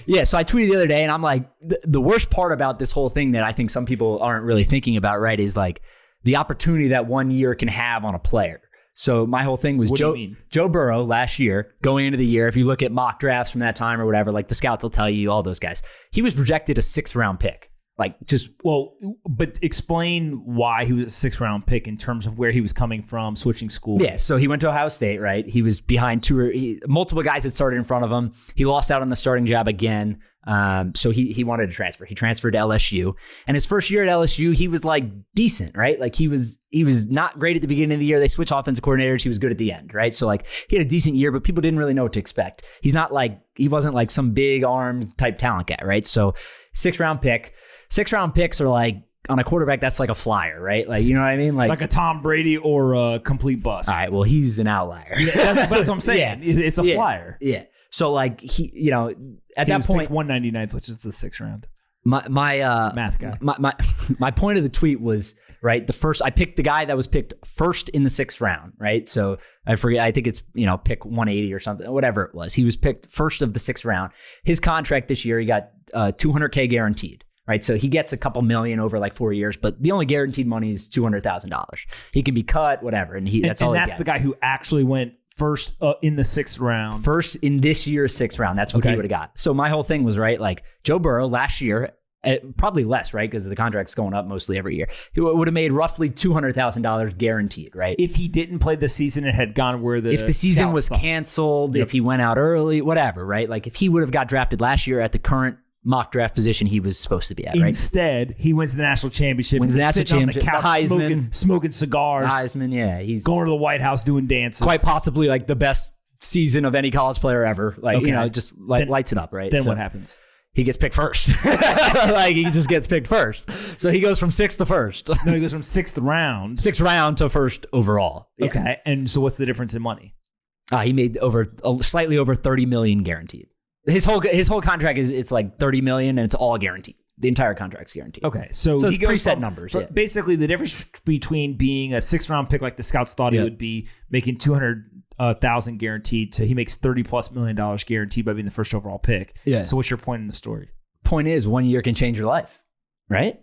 Yeah, so I tweeted the other day, and I'm like, the worst part about this whole thing that I think some people aren't really thinking about, right, is like the opportunity that 1 year can have on a player. So my whole thing was Joe Burrow last year, going into the year, if you look at mock drafts from that time or whatever, like the scouts will tell you, all those guys, he was projected a 6th round pick. But explain why he was a 6th round pick in terms of where he was coming from, switching schools. Yeah, so he went to Ohio State, right? He was behind multiple guys that started in front of him. He lost out on the starting job again. So he wanted to transfer. He transferred to LSU. And his first year at LSU, he was like decent, right? Like he was not great at the beginning of the year. They switched offensive coordinators. He was good at the end, right? So like he had a decent year, but people didn't really know what to expect. He wasn't like some big arm type talent guy, right? So 6th round pick. 6th round picks are like, on a quarterback, that's like a flyer, right? Like, you know what I mean? Like a Tom Brady or a complete bust. All right, well, he's an outlier. Yeah, that's what I'm saying. Yeah. It's a flyer. Yeah. So like he, at that point, 199th, which is the 6th round. My math guy. My point of the tweet was, right, I picked the guy that was picked first in the 6th round, right? So I forget, I think it's, pick 180 or something, whatever it was. He was picked first of the 6th round. His contract this year, he got $200K guaranteed. Right, so he gets a couple million over like 4 years, but the only guaranteed money is $200,000. He can be cut, whatever, and that's all. And that's the guy who actually went first in the 6th round. First in this year's 6th round. That's what he would have got. So my whole thing was, right, like Joe Burrow last year, probably less, right, because the contract's going up mostly every year. He would have made roughly $200,000 guaranteed, right? If he didn't play the season and had gone if the season was canceled, if he went out early, whatever, right? Like if he would have got drafted last year at the current mock draft position he was supposed to be at, right? Instead, he wins the national championship. Wins the national championship. On the couch, the Heisman. smoking cigars. Heisman, yeah. He's going to the White House doing dances. Quite possibly like the best season of any college player ever. Like, just lights it up, right? Then what happens? He gets picked first. Like he just gets picked first. So he goes from 6th to 1st. No, he goes from 6th round. 6th round to 1st overall. Yeah. Okay. And so what's the difference in money? He made slightly over $30 million guaranteed. His whole contract it's like $30 million and it's all guaranteed. The entire contract's guaranteed. Okay, so it's he goes preset numbers. Yeah. Basically, the difference between being a 6th round pick like the scouts thought he would be, making $200,000 guaranteed, to he makes $30+ million guaranteed by being the first overall pick. Yeah. So what's your point in the story? Point is, 1 year can change your life, right?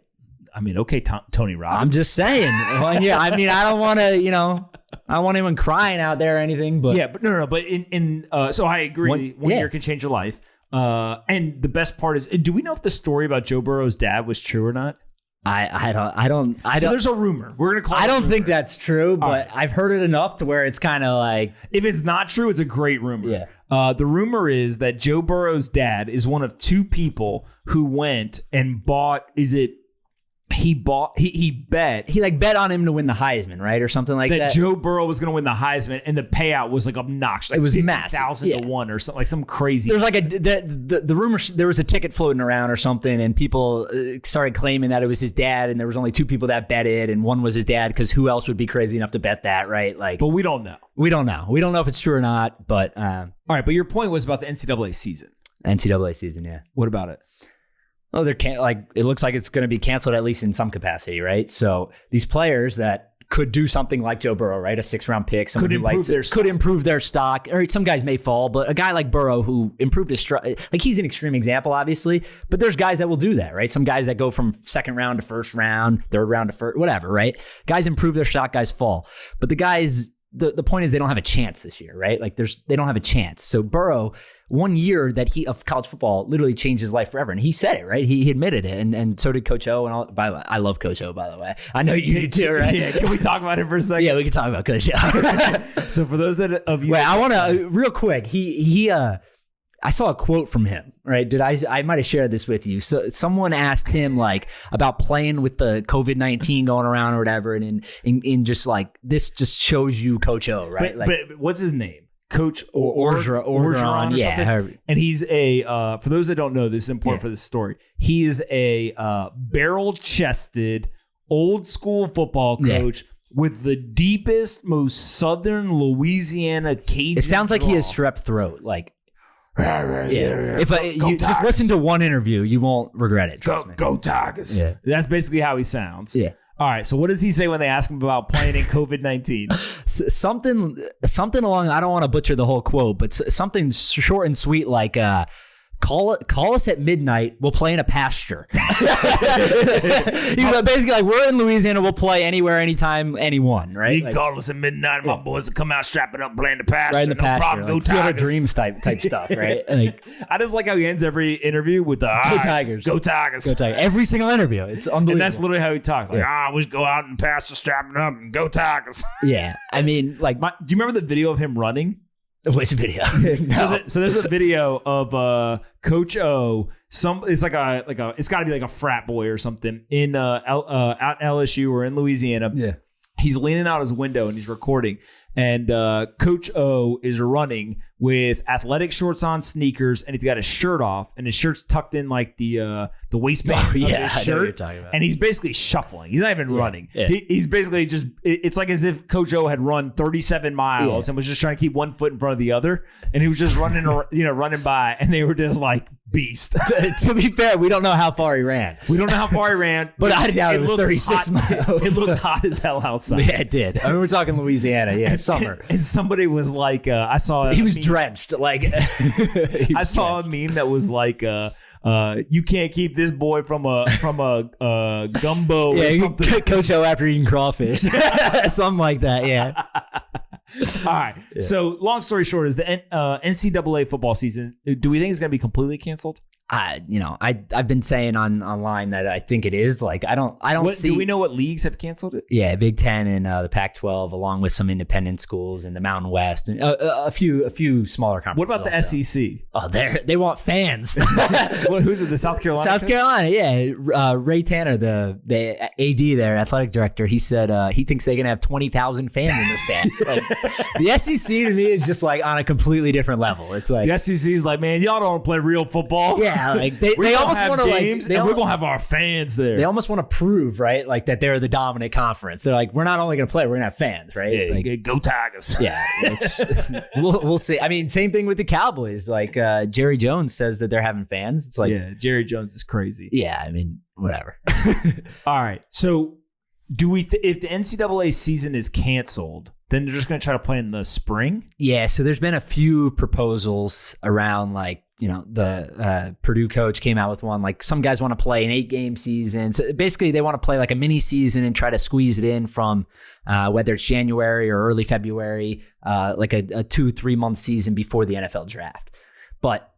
I mean, okay, Tony Robbins. I'm just saying. 1 year. I mean, I don't want to, I don't want anyone crying out there or anything, but yeah, but no. But so I agree. One year can change your life. And the best part is, do we know if the story about Joe Burrow's dad was true or not? I don't. So there's a rumor. We're gonna call. I don't think that's true, but I've heard it enough to where it's kind of like, if it's not true, it's a great rumor. Yeah. The rumor is that Joe Burrow's dad is one of 2 people who went and bought. He bet. He bet on him to win the Heisman, right? Or something like that. That Joe Burrow was going to win the Heisman, and the payout was like obnoxious. Like it was massive. 50,000 to 1 or something, like some crazy. There's like the rumor, there was a ticket floating around or something, and people started claiming that it was his dad, and there was only 2 people that bet it, and one was his dad, because who else would be crazy enough to bet that, right? Like, but we don't know. We don't know if it's true or not, but. All right, but your point was about the NCAA season. NCAA season, yeah. What about it? Oh, it looks like it's going to be canceled, at least in some capacity, right? So these players that could do something like Joe Burrow, right? A 6th round pick, could improve their stock. Or some guys may fall, but a guy like Burrow who improved his stock, like he's an extreme example, obviously, but there's guys that will do that, right? Some guys that go from 2nd round to 1st round, 3rd round to 1st, whatever, right? Guys improve their stock, guys fall. But the guys, the point is they don't have a chance this year, right? Like they don't have a chance. So Burrow, 1 year of college football literally changed his life forever. And he said it, right? He admitted it. And so did Coach O. And all. By the way, I love Coach O, by the way. I know you do too, right? Yeah. Can we talk about him for a second? Yeah, we can talk about Coach O. So for those of you... Wait, I want to... real quick. I saw a quote from him, right? I might have shared this with you. So someone asked him like about playing with the COVID-19 going around or whatever. And in just like, this just shows you Coach O, right? But what's his name? Coach Orgeron or something. And he's for those that don't know, this is important for this story. He is a barrel-chested, old-school football coach with the deepest, most southern Louisiana Cajun It sounds like draw. He has strep throat. Like, if you just listen to one interview, you won't regret it. Go Tigers. Yeah. That's basically how he sounds. Yeah. All right. So what does he say when they ask him about playing in COVID-19? Something along, I don't want to butcher the whole quote, but something short and sweet like, call us at midnight. We'll play in a pasture. He was basically like, we're in Louisiana. We'll play anywhere, anytime, anyone. Right? You call us at midnight. My boys will come out, strap it up, play in the pasture. Right in the pasture. Problem. Like, Go Tigers. Dreams type stuff. Right? Like, I just like how he ends every interview with the Go Tigers. Go Tigers. Go Tigers. Every single interview. It's unbelievable. And that's literally how he talks. Like, we just go out in the pasture, strap it up, and go Tigers. Yeah. I mean, like, do you remember the video of him running? Which video? No. So there's a video of Coach O. It's like it's got to be like a frat boy or something in out LSU or in Louisiana. Yeah. He's leaning out his window and he's recording. And Coach O is running with athletic shorts on, sneakers, and he's got his shirt off, and his shirt's tucked in like the waistband of his shirt. I know what you're talking about. And he's basically shuffling. He's not even running. Yeah. He's basically just. It's like as if Coach O had run 37 miles and was just trying to keep one foot in front of the other, and he was just running, running by, and they were just like beast. To be fair, we don't know how far he ran. We don't know how far he ran, but I doubt it was 36 miles. It looked hot as hell outside. Yeah, it did. I mean, we're talking Louisiana. Yeah, summer. And somebody was like, I saw he was drenched. Like I saw a meme that was like, you can't keep this boy from a gumbo or something. Coach O after eating crawfish, something like that. Yeah. All right. Yeah. So long story short is the NCAA football season. Do we think it's going to be completely canceled? I've been saying online that I think it is. Like I don't see. Do we know what leagues have canceled it? Yeah, Big Ten and the Pac-12, along with some independent schools in the Mountain West and a few smaller conferences. What about the SEC? Oh, they want fans. Who's it? The South Carolina? South Carolina, yeah. Ray Tanner, the AD there, athletic director, he said he thinks they're gonna have 20,000 fans in the stand. Like, the SEC to me is just like on a completely different level. It's like the SEC's like, man, y'all don't play real football. Yeah. Like they almost want to games, and we're gonna have our fans there. They almost want to prove, right, like that they're the dominant conference. They're like, we're not only gonna play, we're gonna have fans, right? Yeah, like, go Tigers. Yeah, we'll see. I mean, same thing with the Cowboys. Like Jerry Jones says that they're having fans. It's like, yeah, Jerry Jones is crazy. Yeah, I mean, whatever. All right, so do we? If the NCAA season is canceled, then they're just gonna try to play in the spring? Yeah. So there's been a few proposals around like. The Purdue coach came out with one, like some guys want to play an 8-game season. So basically they want to play like a mini season and try to squeeze it in from whether it's January or early February, like a 2-3 month season before the NFL draft. But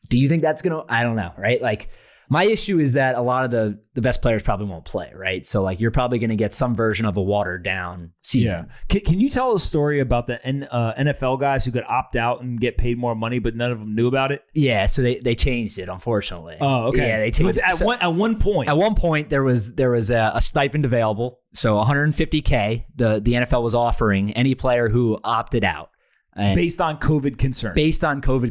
do you think that's going to, I don't know, right? Like my issue is that a lot of the best players probably won't play, right? So like you're probably going to get some version of a watered down season. Yeah. Can you tell a story about the NFL guys who could opt out and get paid more money, but none of them knew about it? Yeah, so they changed it, unfortunately. Oh, okay. Yeah, they changed it. At one point, there was a stipend available, so $150K. The NFL was offering any player who opted out. Based on COVID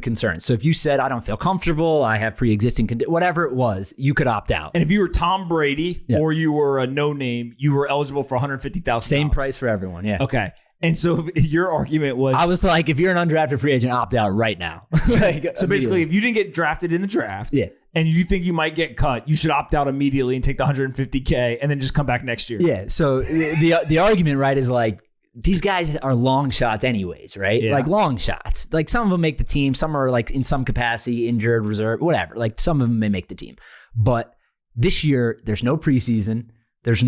concerns. So if you said, I don't feel comfortable, I have pre-existing, whatever it was, you could opt out. And if you were Tom Brady or you were a no-name, you were eligible for $150,000. Same price for everyone, yeah. Okay. And so your argument was... I was like, if you're an undrafted free agent, opt out right now. So basically, if you didn't get drafted in the draft and you think you might get cut, you should opt out immediately and take the $150K and then just come back next year. Yeah. So the argument, right, is like, these guys are long shots anyways, right? Yeah. Like long shots. Like some of them make the team. Some are like in some capacity, injured, reserve, whatever. Like some of them may make the team. But this year, there's no preseason. There's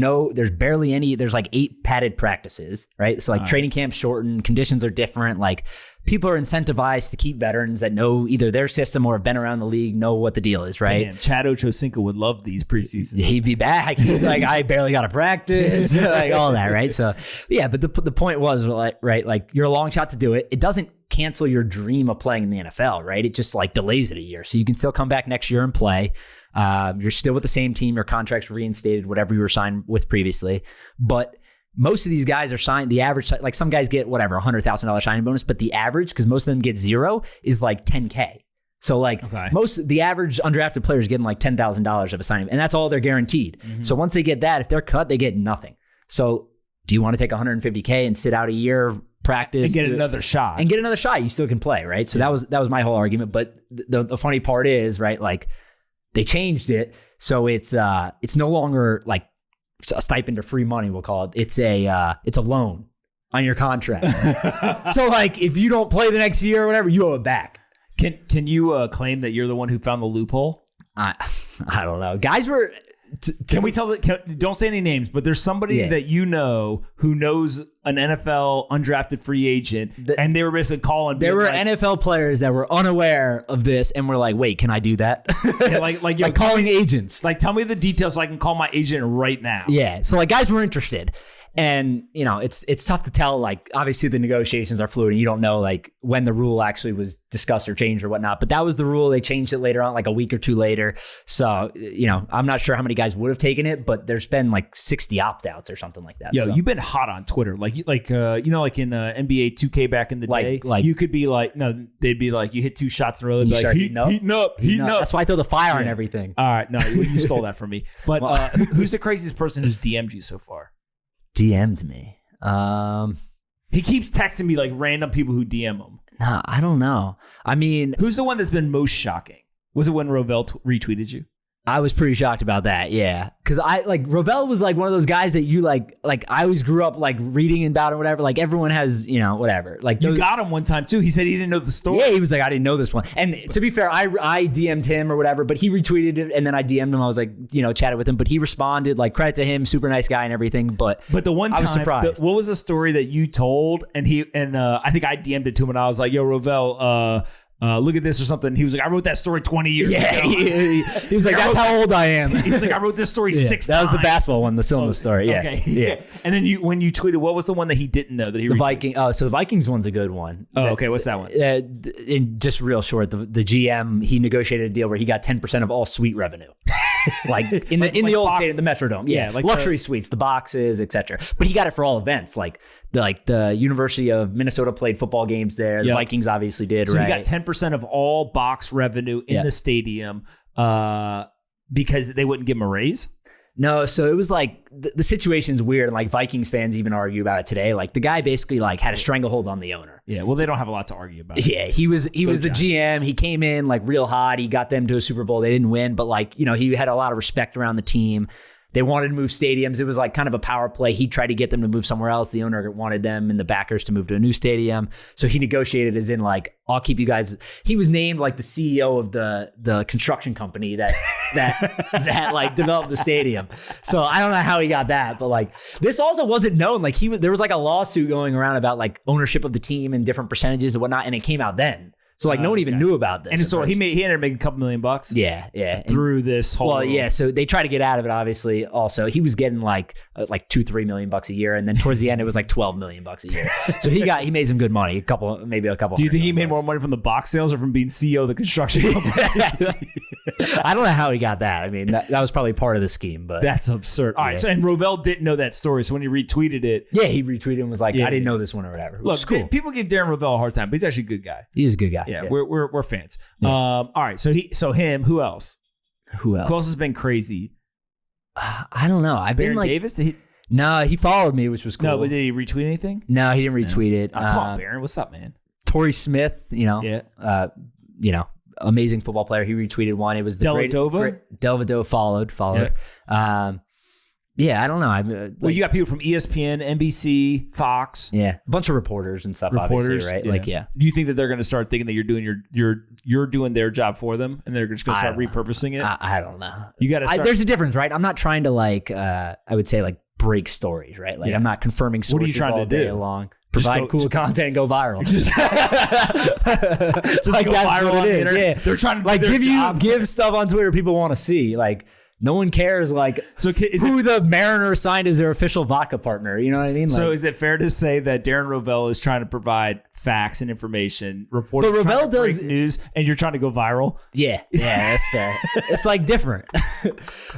barely any, there's like 8 padded practices, right? So like training camps shortened, conditions are different. Like people are incentivized to keep veterans that know either their system or have been around the league, know what the deal is, right? Damn, Chad Ochocinco would love these preseasons. He'd be back. He's like, I barely got to practice, like all that, right? So yeah, but the point was, right, like you're a long shot to do it. It doesn't cancel your dream of playing in the NFL, right? It just like delays it a year. So you can still come back next year and play. You're still with the same team. Your contract's reinstated, whatever you were signed with previously. But most of these guys are signed, the average, like some guys get whatever, $100,000 signing bonus, but the average, because most of them get zero, is like $10K. So like the average undrafted player is getting like $10,000 of a signing, and that's all they're guaranteed. Mm-hmm. So once they get that, if they're cut, they get nothing. So do you want to take $150K and sit out a year, practice, and get another shot? And get another shot, you still can play, right? So that was my whole argument. But the funny part is, right, like they changed it, so it's no longer like a stipend or free money, we'll call it. It's a loan on your contract. So like if you don't play the next year or whatever, you owe it back. Can you claim that you're the one who found the loophole? I don't know. Guys were. Can we tell? Don't say any names, but there's somebody that you know who knows an NFL undrafted free agent, and they were basically calling. There were NFL players that were unaware of this and were like, "Wait, can I do that?" Yeah, like calling agents. Like, tell me the details so I can call my agent right now. Yeah, so like guys were interested. And, you know, it's tough to tell, like, obviously the negotiations are fluid and you don't know, like, when the rule actually was discussed or changed or whatnot. But that was the rule. They changed it later on, like a week or two later. So, you know, I'm not sure how many guys would have taken it, but there's been like 60 opt-outs or something like that. Yo, you've been hot on Twitter. Like in NBA 2K back in the day, like you could be like, no, they'd be like, you hit 2 shots in a row. They'd be like, heating up. That's why I throw the fire and everything. All right. No, you stole that from me. But who's the craziest person who's DM'd you so far? DM'd me. He keeps texting me like random people who DM him. No, I don't know. I mean, who's the one that's been most shocking? Was it when Rovell retweeted you? I was pretty shocked about that, yeah. Because Rovell was like one of those guys that you like I always grew up like reading about or whatever. Like everyone has, you know, whatever. Like you got him one time too. He said he didn't know the story. Yeah, he was like, I didn't know this one. And to be fair, I DM'd him or whatever, but he retweeted it and then I DM'd him. I was like, you know, chatted with him, but he responded, like credit to him, super nice guy and everything. But the one time, I was surprised. What was the story that you told? And I think I DM'd it to him and I was like, yo, Rovell, look at this or something. He was like, I wrote that story 20 years ago. He was like, that's how old I am. He was like, I wrote this story 6 times. That was the basketball one, the cylinder story. Yeah. Okay. Yeah. And then when you tweeted, what was the one that he didn't know that he The Viking. Oh, so the Vikings one's a good one. Oh, okay. What's that one? In just real short, the GM, he negotiated a deal where he got 10% of all suite revenue. Like in the old state of the Metrodome. Yeah. Like luxury suites, the boxes, etc. But he got it for all events. Like the University of Minnesota played football games there. The Vikings obviously did, so right? So he got 10% of all box revenue in the stadium because they wouldn't give him a raise? No, so it was like the situation's weird, and like Vikings fans even argue about it today. Like the guy basically like had a stranglehold on the owner. Yeah, well, they don't have a lot to argue about. Yeah, he was the GM. He came in like real hot. He got them to a Super Bowl. They didn't win, but like, you know, he had a lot of respect around the team. They wanted to move stadiums. It was like kind of a power play. He tried to get them to move somewhere else. The owner wanted them and the backers to move to a new stadium. So he negotiated as in like, I'll keep you guys. He was named like the CEO of the construction company that like developed the stadium. So I don't know how he got that, but like this also wasn't known. Like there was like a lawsuit going around about like ownership of the team and different percentages and whatnot. And it came out then. So like no one even knew about this. And so he ended up making a couple $1 million. Yeah. Through this whole. Well, yeah. So they try to get out of it. Obviously, also he was getting like $2-3 million a year, and then towards the end it was like $12 million a year. So he made some good money. Maybe a couple. Do you think he made more money from the box sales or from being CEO of the construction company? I don't know how he got that. I mean, that was probably part of the scheme, but that's absurd. All right. So and Rovell didn't know that story. So when he retweeted it, he retweeted and was like, I didn't know this one or whatever. Look, cool. People give Darren Rovell a hard time, but he's actually a good guy. He is a good guy. Yeah. We're fans. Yeah. All right. So him. Who else? Who else has been crazy? I don't know. I've been Baron like Davis. No, he followed me, which was cool. No, but did he retweet anything? No, he didn't retweet it. Oh, come on, Baron. What's up, man? Torrey Smith. Amazing football player. He retweeted one. It was the Dellavedova followed. Yeah. I don't know. You got people from ESPN, NBC, Fox. Yeah, a bunch of reporters and stuff. Obviously, right? Yeah. Do you think that they're going to start thinking that you're doing their job for them, and they're just going to start repurposing it? I don't know. You got to. There's a difference, right? I'm not trying to I would say break stories, right? Like I'm not confirming stories. What are you trying to do? Long. provide cool content and go viral. Just like go viral what it is. Yeah, they're trying to like give stuff on Twitter people want to see. Like no one cares. Like who the Mariners signed as their official vodka partner. You know what I mean? Like, so is it fair to say that Darren Rovell is trying to provide facts and information, reporting, but Rovell does news, and you're trying to go viral? Yeah, that's fair. It's like different.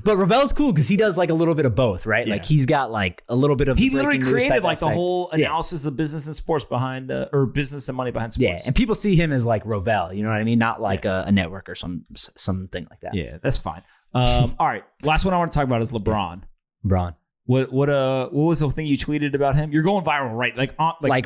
But Rovell's cool because he does like a little bit of both, right? Yeah. Like he's got like a little bit of he literally created like the whole analysis of business and sports behind or business and money behind sports. Yeah, and people see him as like Rovell, you know what I mean? Not like a network or something like that. Yeah, that's fine. All right, last one I want to talk about is LeBron. What was the thing you tweeted about him? You're going viral, right? Like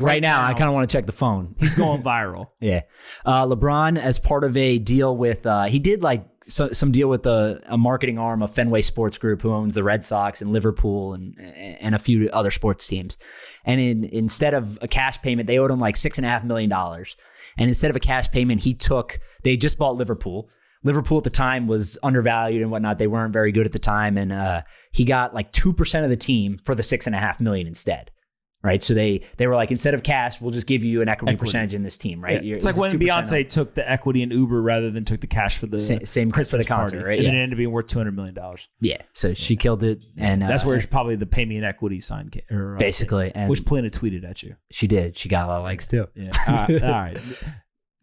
right now, I kind of want to check the phone. He's going viral. Yeah. LeBron, as part of a deal with, he did like some deal with a marketing arm of Fenway Sports Group, who owns the Red Sox and Liverpool and a few other sports teams. And instead of a cash payment, they owed him like $6.5 million. And instead of a cash payment, they just bought Liverpool. Liverpool at the time was undervalued and whatnot. They weren't very good at the time. And he got like 2% of the team for the $6.5 million instead. Right. So they were like, instead of cash, we'll just give you an equity percentage in this team. Right. Yeah. It's like when Beyonce took the equity in Uber rather than took the cash for the same for the concert. Party. Right. And then it ended up being worth $200 million. Yeah. So she killed it. And that's where probably the pay me in equity sign came, basically. And which Plana tweeted at you. She did. She got a lot of likes too. Yeah. All right.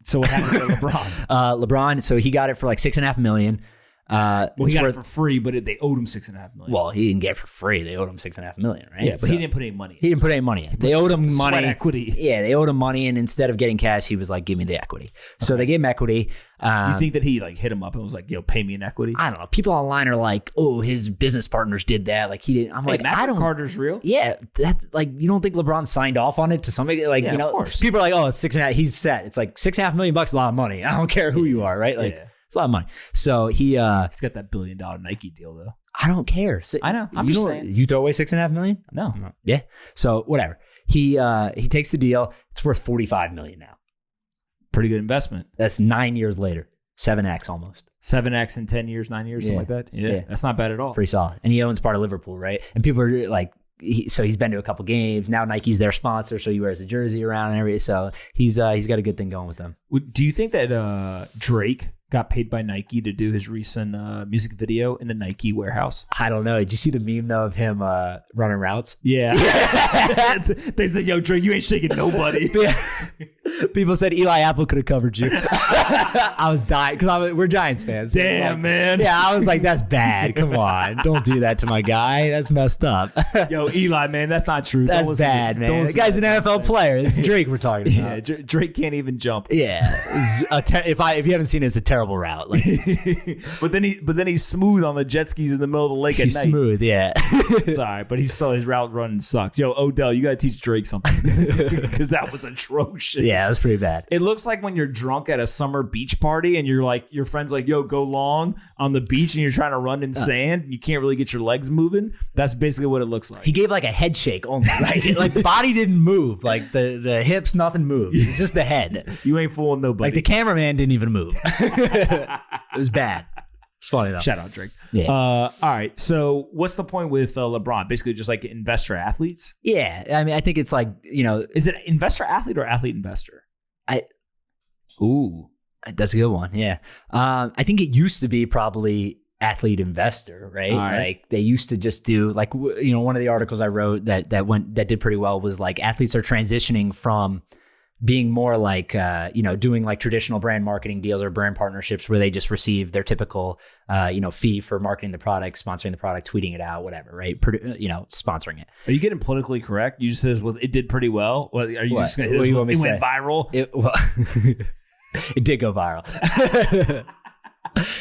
So what happened to LeBron? LeBron, so he got it for like $6.5 million. He got it for free, but they owed him $6.5 million. Well, he didn't get it for free. They owed him $6.5 million, right? Yeah, but he didn't put any money in. He didn't put any money in. They owed him money. Sweat equity. Yeah, they owed him money, and instead of getting cash, he was like, give me the equity. Okay. So they gave him equity. You think that he like hit him up and was like, yo, pay me in equity? I don't know. People online are like, oh, his business partners did that. Like he didn't. I'm like, I don't. Carter's real? Yeah. Like, you don't think LeBron signed off on it to somebody? Like, yeah, you know, of course. People are like, oh, it's $6.5. He's set. It's like $6.5 million bucks, a lot of money. I don't care who you are, right? Like, it's a lot of money. So he's got that $1 billion Nike deal though. I don't care. I know. I'm just saying. You throw away $6.5 million? No. Yeah. So whatever. He takes the deal. It's worth $45 million now. Pretty good investment. That's 9 years later. 7x almost. 7x in 10 years, 9 years, something like that. Yeah. That's not bad at all. Pretty solid. And he owns part of Liverpool, right? And people are like, so he's been to a couple games. Now Nike's their sponsor, so he wears a jersey around and everything. So he's got a good thing going with them. Do you think that Drake got paid by Nike to do his recent music video in the Nike warehouse? I don't know. Did you see the meme though of him running routes? Yeah. They said, yo, Drake, you ain't shaking nobody. People said Eli Apple could have covered you. I was dying because we're Giants fans. Damn, like, man. Yeah, I was like, that's bad. Come on. Don't do that to my guy. That's messed up. Yo, Eli, man, that's not true. That's bad, man. The guy's an NFL player. It's Drake we're talking about. Yeah, Drake can't even jump. Yeah. If you haven't seen it, it's a terrible route. Like, but then he's smooth on the jet skis in the middle of the lake at night. He's smooth, yeah. It's all right, but his route running sucks. Yo, Odell, you got to teach Drake something because that was atrocious. Yeah, it was pretty bad. It looks like when you're drunk at a summer beach party and you're like, your friend's like, yo, go long on the beach and you're trying to run in sand. You can't really get your legs moving. That's basically what it looks like. He gave like a head shake only, right? Like the body didn't move. Like the hips, nothing moved. It was just the head. You ain't fooling nobody. Like the cameraman didn't even move. It was bad. It's funny though. Shout out Drake. Yeah. All right. So what's the point with LeBron? Basically just like investor athletes? Yeah. I mean, I think it's like, you know. Is it investor athlete or athlete investor? That's a good one. Yeah. I think it used to be probably athlete investor, right? Like they used to just do like, you know, one of the articles I wrote that did pretty well was like athletes are transitioning from being more like, you know, doing like traditional brand marketing deals or brand partnerships where they just receive their typical, you know, fee for marketing the product, sponsoring the product, tweeting it out, whatever, right? You know, sponsoring it. Are you getting politically correct? You just said, well, it did pretty well. Well, are you just going to hit it? It went viral? It did go viral.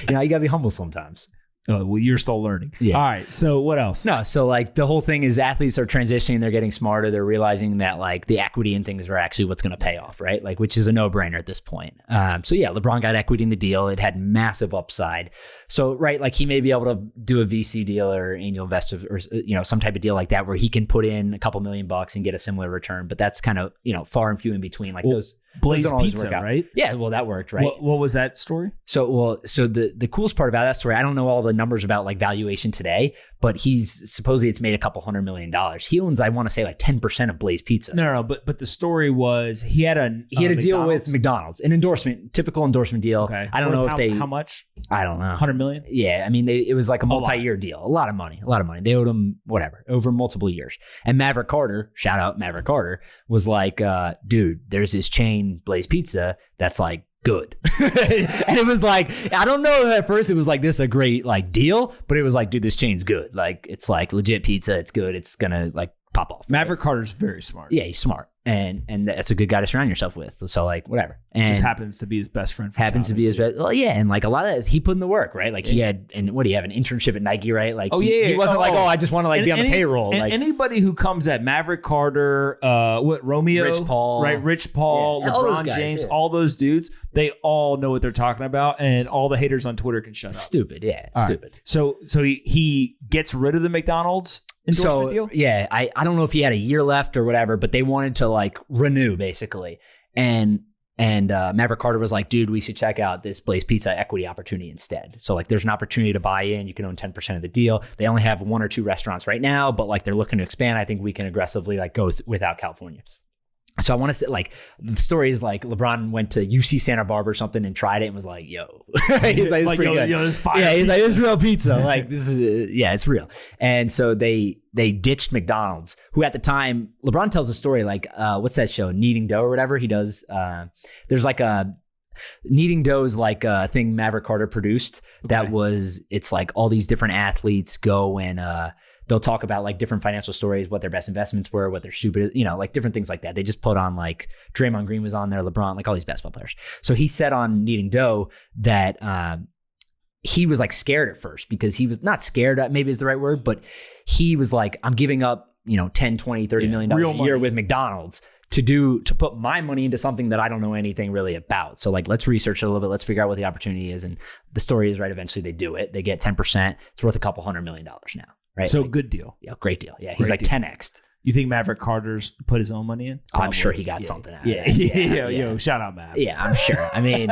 You know, you got to be humble sometimes. Oh, well, you're still learning. Yeah. All right. So what else? No. So like the whole thing is athletes are transitioning. They're getting smarter. They're realizing that like the equity and things are actually what's going to pay off, right? Like, which is a no-brainer at this point. So yeah, LeBron got equity in the deal. It had massive upside. So, right, like he may be able to do a VC deal or angel investor or, you know, some type of deal like that where he can put in a couple $1 million and get a similar return. But that's kind of, you know, far and few in between. Like those. Blaze Pizza, right? Yeah, well, that worked, right? What was that story? So the coolest part about that story, I don't know all the numbers about like valuation today, but he's supposedly it's made $200 million. He owns, I want to say, like 10% of Blaze Pizza. No, but the story was he had a deal with McDonald's, an endorsement, typical endorsement deal. Okay. I don't know if how much? I don't know. 100 million? Yeah, I mean, it was like a multi-year deal. A lot of money. They owed him whatever over multiple years. And Maverick Carter, shout out Maverick Carter, was like, dude, there's this chain Blaze Pizza that's like good. And it was like, I don't know, at first it was like, this is a great like deal, but it was like, dude, this chain's good. Like, it's like legit pizza. It's good. It's gonna like pop off. Maverick Carter's very smart. Yeah, he's smart. And that's a good guy to surround yourself with. So like, whatever. And just happens to be his best friend. Happens to be his best. Well, yeah. And like a lot of that, he put in the work, right? Like he had, and what do you have, an internship at Nike, right? Like he wasn't like, I just want to like be on the payroll. And like anybody who comes at Maverick Carter, Romeo, Rich Paul, right? Rich Paul, LeBron all those guys, James, all those dudes, they all know what they're talking about. And all the haters on Twitter can shut up. Stupid. Yeah. It's stupid. So he gets rid of the McDonald's endorsement deal? Yeah, I don't know if he had a year left or whatever, but they wanted to like renew basically. And Maverick Carter was like, dude, we should check out this Blaze Pizza equity opportunity instead. So like there's an opportunity to buy in. You can own 10% of the deal. They only have 1 or 2 restaurants right now, but like they're looking to expand. I think we can aggressively like go without California. So I want to say, like, the story is like LeBron went to UC Santa Barbara or something and tried it and was like, yo. He's like, it's pretty good. Yo, this fire he's pizza. like, this is real pizza. Like, this is, it's real. And so they ditched McDonald's, who at the time, LeBron tells a story like, what's that show? Kneading Dough or whatever he does. There's like a, Kneading Dough is like a thing Maverick Carter produced that was, it's like all these different athletes go and, they'll talk about like different financial stories, what their best investments were, what their stupid, like different things like that. They just put on like Draymond Green was on there, LeBron, like all these basketball players. So he said on Kneading Dough that he was like scared at first because he was not scared, maybe is the right word, but he was like, I'm giving up, 10, 20, $30 million a year with McDonald's to put my money into something that I don't know anything really about. So like, let's research it a little bit. Let's figure out what the opportunity is. And the story is right. Eventually they do it. They get 10%. It's worth $200 million now. Right. So like, good deal. Yeah. Great deal. Yeah. He's like 10x'd. You think Maverick Carter's put his own money in? I'm sure he got something out of it. Yo, shout out, Mav. Yeah, I'm sure. I mean,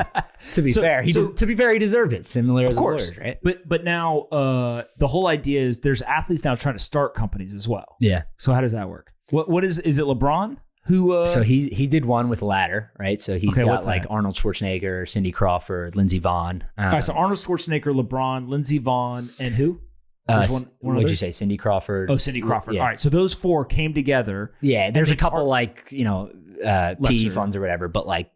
to be fair, he deserved it. Similar as the Warriors, right? But now the whole idea is there's athletes now trying to start companies as well. Yeah. So how does that work? What is it LeBron? Who, so he did one with Ladder, right? So he's got like Arnold Schwarzenegger, Cindy Crawford, Lindsey Vonn. All right, so Arnold Schwarzenegger, LeBron, Lindsey Vonn, and who? What did you say? Cindy Crawford. Oh, Cindy Crawford. Yeah. All right, so those 4 came together. Yeah, there's a couple like PE funds or whatever, but like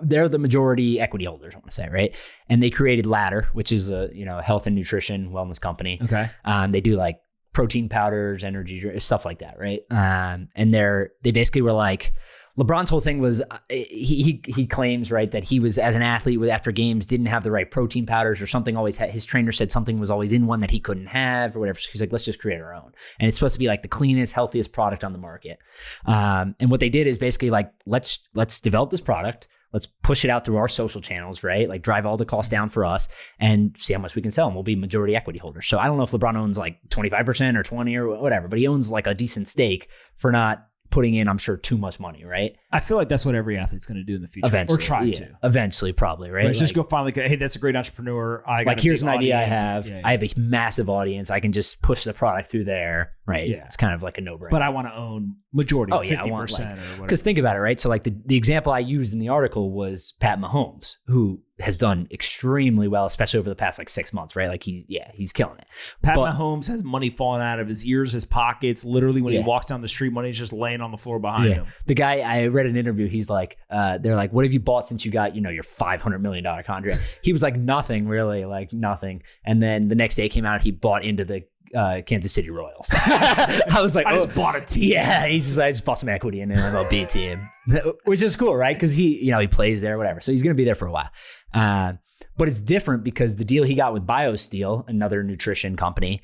they're the majority equity holders, I want to say, right? And they created Ladder, which is a health and nutrition wellness company. Okay. They do like protein powders, energy, stuff like that, right? And they basically were like, LeBron's whole thing was he claims, right, that he was, as an athlete after games, didn't have the right protein powders or something. Always his trainer said something was always in one that he couldn't have or whatever. So he's like, let's just create our own. And it's supposed to be like the cleanest, healthiest product on the market. And what they did is basically like, let's develop this product. Let's push it out through our social channels, right? Like drive all the costs down for us and see how much we can sell. And we'll be majority equity holders. So I don't know if LeBron owns like 25% or 20 or whatever, but he owns like a decent stake for not putting in, I'm sure, too much money, right? I feel like that's what every athlete's going to do in the future. Eventually. Or try to. Eventually, probably, right? Just go find like, hey, that's a great entrepreneur. Here's an idea I have. Yeah. I have a massive audience. I can just push the product through there, right? Yeah. It's kind of like a no-brainer. But I want to own majority, 50% or whatever. Because think about it, right? So like the example I used in the article was Pat Mahomes, who has done extremely well, especially over the past like 6 months, right? Like he's killing it. Pat Mahomes has money falling out of his ears, his pockets. Literally, when he walks down the street, money's just laying on the floor behind him. The guy, I read an interview. He's like, they're like, what have you bought since you got, your $500 million contract? He was like, nothing really, like nothing. And then the next day came out, he bought into the Kansas City Royals. I was like, I just bought a team. Yeah, I just bought some equity in an MLB team, which is cool, right? Because he plays there, whatever. So he's going to be there for a while. But it's different because the deal he got with BioSteel, another nutrition company,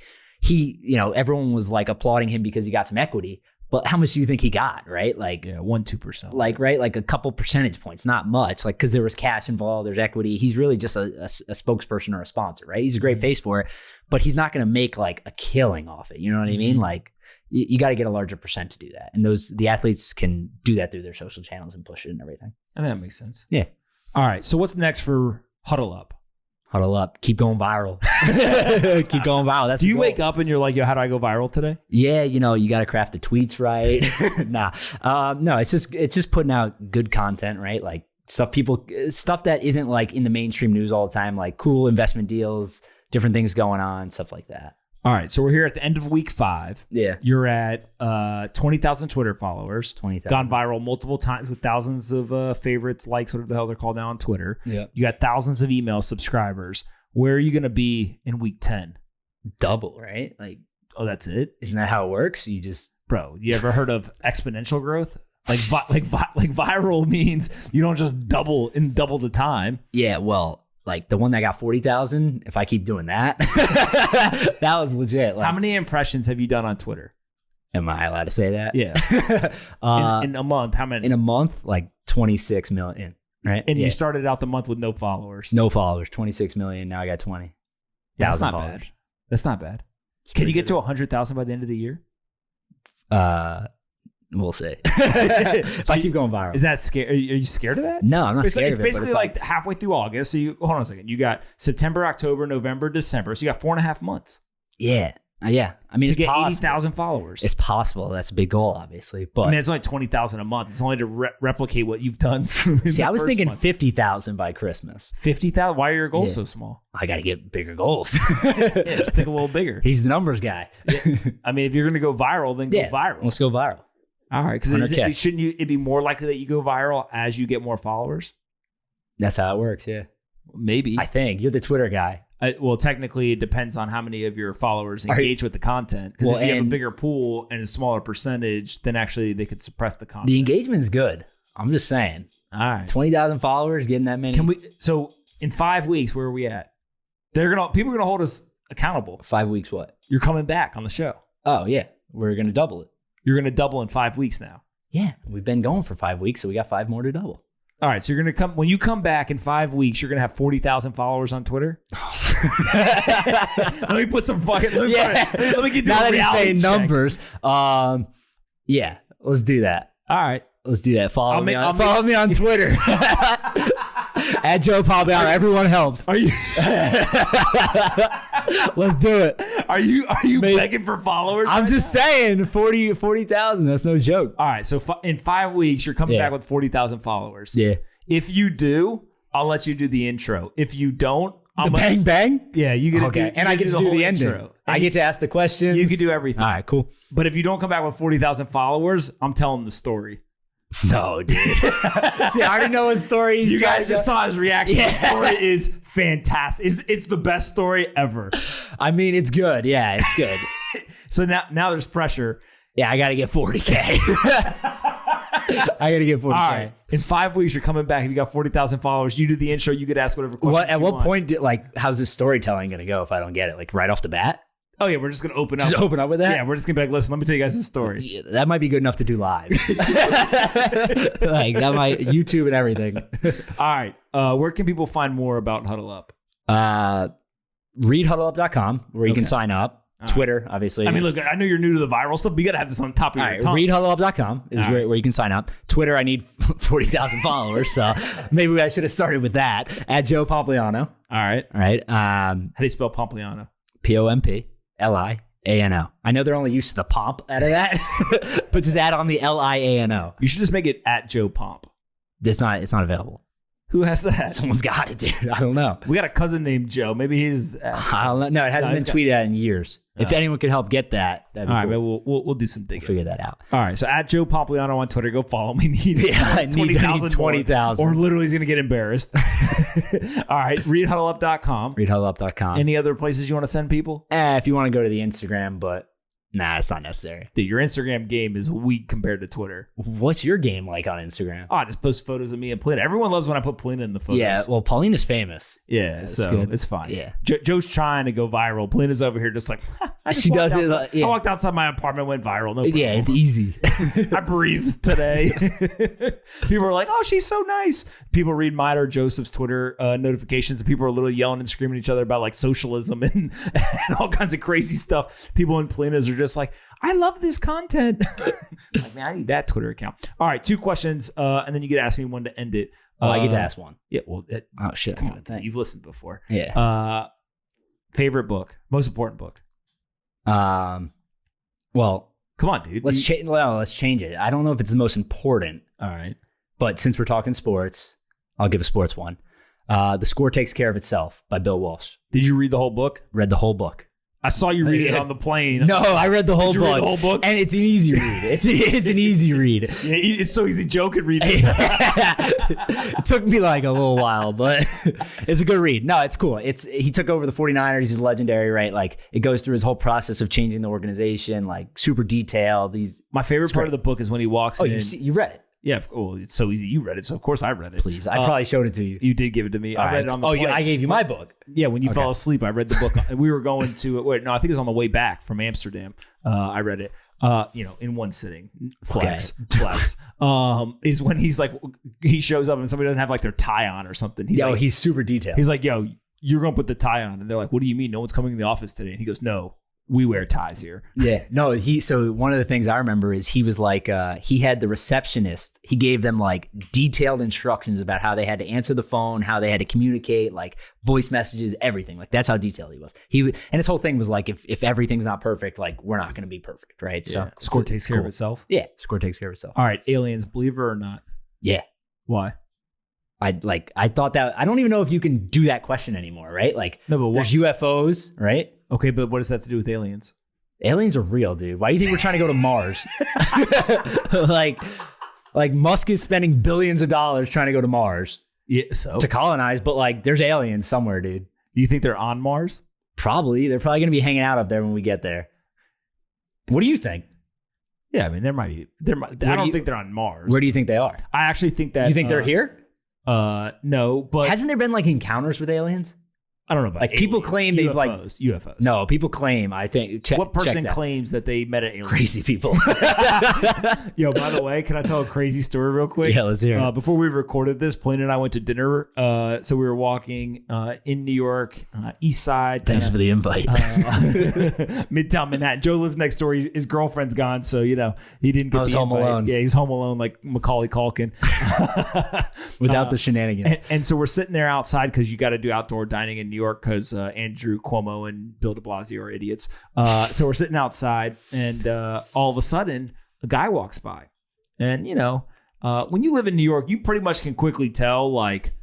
everyone was like applauding him because he got some equity. But how much do you think he got, right? Like 1-2%. Like, right? Like a couple percentage points, not much. Like, because there was cash involved, there's equity. He's really just a spokesperson or a sponsor, right? He's a great face for it, but he's not going to make like a killing off it. You know what I mean? Like, you got to get a larger percent to do that. And the athletes can do that through their social channels and push it and everything. And that makes sense. Yeah. All right. So what's next for Huddle Up? Huddle Up. Keep going viral. Keep going viral. That's Do you wake up and you're like, yo, how do I go viral today? Yeah. You got to craft the tweets right. No, it's just putting out good content, right? Like stuff that isn't like in the mainstream news all the time, like cool investment deals, different things going on, stuff like that. All right, so we're here at the end of week 5. Yeah. You're at 20,000 Twitter followers. 20,000. Gone viral multiple times with thousands of favorites, likes, whatever the hell they're called now on Twitter. Yeah. You got thousands of email subscribers. Where are you going to be in week 10? Double, right? Like, oh, that's it? Isn't that how it works? Bro, you ever heard of exponential growth? Like viral means you don't just double the time. Yeah, well, like the one that got 40,000, if I keep doing that, that was legit. Like, how many impressions have you done on Twitter? Am I allowed to say that? Yeah. In a month, how many? In a month, like 26 million, right? And you started out the month with no followers. No followers, 26 million. Now I got 20. Yeah, that's not bad. That's not bad. Can you get to 100,000 by the end of the year? We'll see. If I keep going viral. Is that scary? Are you scared of that? No, I'm not scared of it. It's basically like halfway through August. So hold on a second. You got September, October, November, December. So you got 4.5 months. Yeah. Yeah. I mean, to get 80,000 followers. It's possible. That's a big goal, obviously. But it's only 20,000 a month. It's only to replicate what you've done. See, I was thinking 50,000 by Christmas. 50,000? Why are your goals so small? I got to get bigger goals. Just think a little bigger. He's the numbers guy. I mean, if you're going to go viral, then go viral. Let's go viral. All right, because shouldn't it be more likely that you go viral as you get more followers? That's how it works, yeah. Maybe. I think. You're the Twitter guy. Well, technically, it depends on how many of your followers engage with the content. Because if you have a bigger pool and a smaller percentage, then actually they could suppress the content. The engagement's good. I'm just saying. All right. 20,000 followers, getting that many. So in 5 weeks, where are we at? People are going to hold us accountable. 5 weeks what? You're coming back on the show. Oh, yeah. We're going to double it. You're going to double in 5 weeks now. Yeah, we've been going for 5 weeks, so we got 5 more to double. All right, so you're going to when you come back in 5 weeks, you're going to have 40,000 followers on Twitter. Let me put some fucking. Let me get now that he's saying numbers. Yeah, let's do that. All right, let's do that. Follow me on Twitter. At Joe Pompliano. Everyone helps. Are you? Let's do it. Are you begging for followers? I'm just saying 40,000. That's no joke. All right. So in 5 weeks, you're coming back with 40,000 followers. Yeah. If you do, I'll let you do the intro. If you don't, bang bang. Yeah, you get to do. And I get to do the ending. I get to ask the questions. You can do everything. All right. Cool. But if you don't come back with 40,000 followers, I'm telling the story. No, dude. See, I already know his story. You guys just saw his reaction. Yeah. The story is fantastic. It's the best story ever. I mean, it's good. Yeah, it's good. So now there's pressure. Yeah, I got to get 40K. I got to get 40K. All right. In 5 weeks, you're coming back. If you got 40,000 followers, you do the intro. You could ask whatever questions At what point, how's this storytelling going to go if I don't get it? Like right off the bat? Oh, yeah, we're just going to open up. Just open up with that? Yeah, we're just going to be like, listen, let me tell you guys this story. Yeah, that might be good enough to do live. Like, that might, YouTube and everything. All right. Where can people find more about Huddle Up? Read huddleup.com, where you can sign up. Twitter, obviously. I mean, look, I know you're new to the viral stuff, but you got to have this on top of your tongue. Readhuddleup.com is where you can sign up. Twitter, I need 40,000 followers, so maybe I should have started with that. At Joe Pompliano. All right. How do you spell Pompliano? Pompliano. I know they're only used to the pomp out of that, but just add on the Liano. You should just make it at Joe Pomp. It's not available. Who has that? Someone's got it, dude. I don't know. We got a cousin named Joe. Maybe he's. I don't know. No, it hasn't been tweeted out in years. If anyone could help get that, that'd be all right, cool. We'll do some digging. We'll figure that out. All right, so at Joe Pompliano on Twitter, go follow me. I need 20,000. Or literally he's going to get embarrassed. All right, readhuddleup.com. Readhuddleup.com. Any other places you want to send people? If you want to go to the Instagram, but nah, it's not necessary. Dude, your Instagram game is weak compared to Twitter. What's your game like on Instagram? Oh, I just post photos of me and Polina. Everyone loves when I put Polina in the photos. Yeah, well, Paulina's famous. Yeah, so good. It's fine. Yeah. Joe's trying to go viral. Polina's over here just like, she does it. I walked outside my apartment, went viral. No problem. Yeah, it's easy. I breathed today. People are like, oh, she's so nice. People read mine or Joseph's Twitter notifications, and people are literally yelling and screaming at each other about like socialism and all kinds of crazy stuff. People in Polina's are just like, I love this content. Like, man, I need that Twitter account. All right, 2 questions, and then you get to ask me one to end it. I get to ask one. Yeah, well, oh shit, come on, you've listened before. Yeah. Favorite book, most important book. Well, come on, dude. Let's change it. I don't know if it's the most important. All right, but since we're talking sports, I'll give a sports one. The Score Takes Care of Itself by Bill Walsh. Did you read the whole book? Read the whole book. I saw you read it on the plane. No, I read the whole book. Read the whole book? And it's an easy read. It's an easy read. Yeah, it's so easy. Joe could read it. It took me like a little while, but it's a good read. No, it's cool. He took over the 49ers. He's legendary, right? Like, it goes through his whole process of changing the organization, like super detailed. My favorite part of the book is when he walks in. You read it. Yeah, it's so easy. You read it, so of course I read it. Please, I probably showed it to you. You did give it to me. I read it on the plane. I gave you my book. Yeah, when you fell asleep, I read the book. We were going to I think it was on the way back from Amsterdam. I read it. In one sitting. Flex. Is when he's like, he shows up and somebody doesn't have like their tie on or something. He's super detailed. He's like, yo, you're gonna put the tie on, and they're like, what do you mean? No one's coming in the office today. And he goes, no. We wear ties here. Yeah. No, so one of the things I remember is he was like, he had the receptionist, he gave them like detailed instructions about how they had to answer the phone, how they had to communicate, like voice messages, everything. Like, that's how detailed he was. And his whole thing was like, if everything's not perfect, like, we're not going to be perfect. Right. Yeah. So Score takes care of itself. Yeah. Score takes care of itself. All right. Aliens, believer or not? Yeah. Why? I thought that, I don't even know if you can do that question anymore. Right. Like, no, but there's UFOs, right? Okay, but what does that have to do with aliens? Aliens are real, dude. Why do you think we're trying to go to Mars? like Musk is spending billions of dollars trying to go to Mars. Yeah, so to colonize, but like, there's aliens somewhere, dude. Do you think they're on Mars? Probably. They're probably going to be hanging out up there when we get there. What do you think? Yeah, I mean, there might be. I don't think they're on Mars. Where do you think they are? I actually think that. You think they're here? No, but hasn't there been like encounters with aliens? I don't know about like aliens. People claim they've UFOs. No, people claim. I think. What person claims that they met an alien? Crazy people. Yo, by the way, can I tell a crazy story real quick? Yeah, let's hear it. Before we recorded this, Blaine and I went to dinner. So we were walking in New York, East Side. Thanks for the invite. Midtown Manhattan. Joe lives next door. His girlfriend's gone, so he didn't get the home invite. alone. Yeah, he's home alone like Macaulay Culkin. Without the shenanigans. And so we're sitting there outside because you got to do outdoor dining in New York because Andrew Cuomo and Bill de Blasio are idiots. So we're sitting outside, and all of a sudden, a guy walks by. And, when you live in New York, you pretty much can quickly tell, like,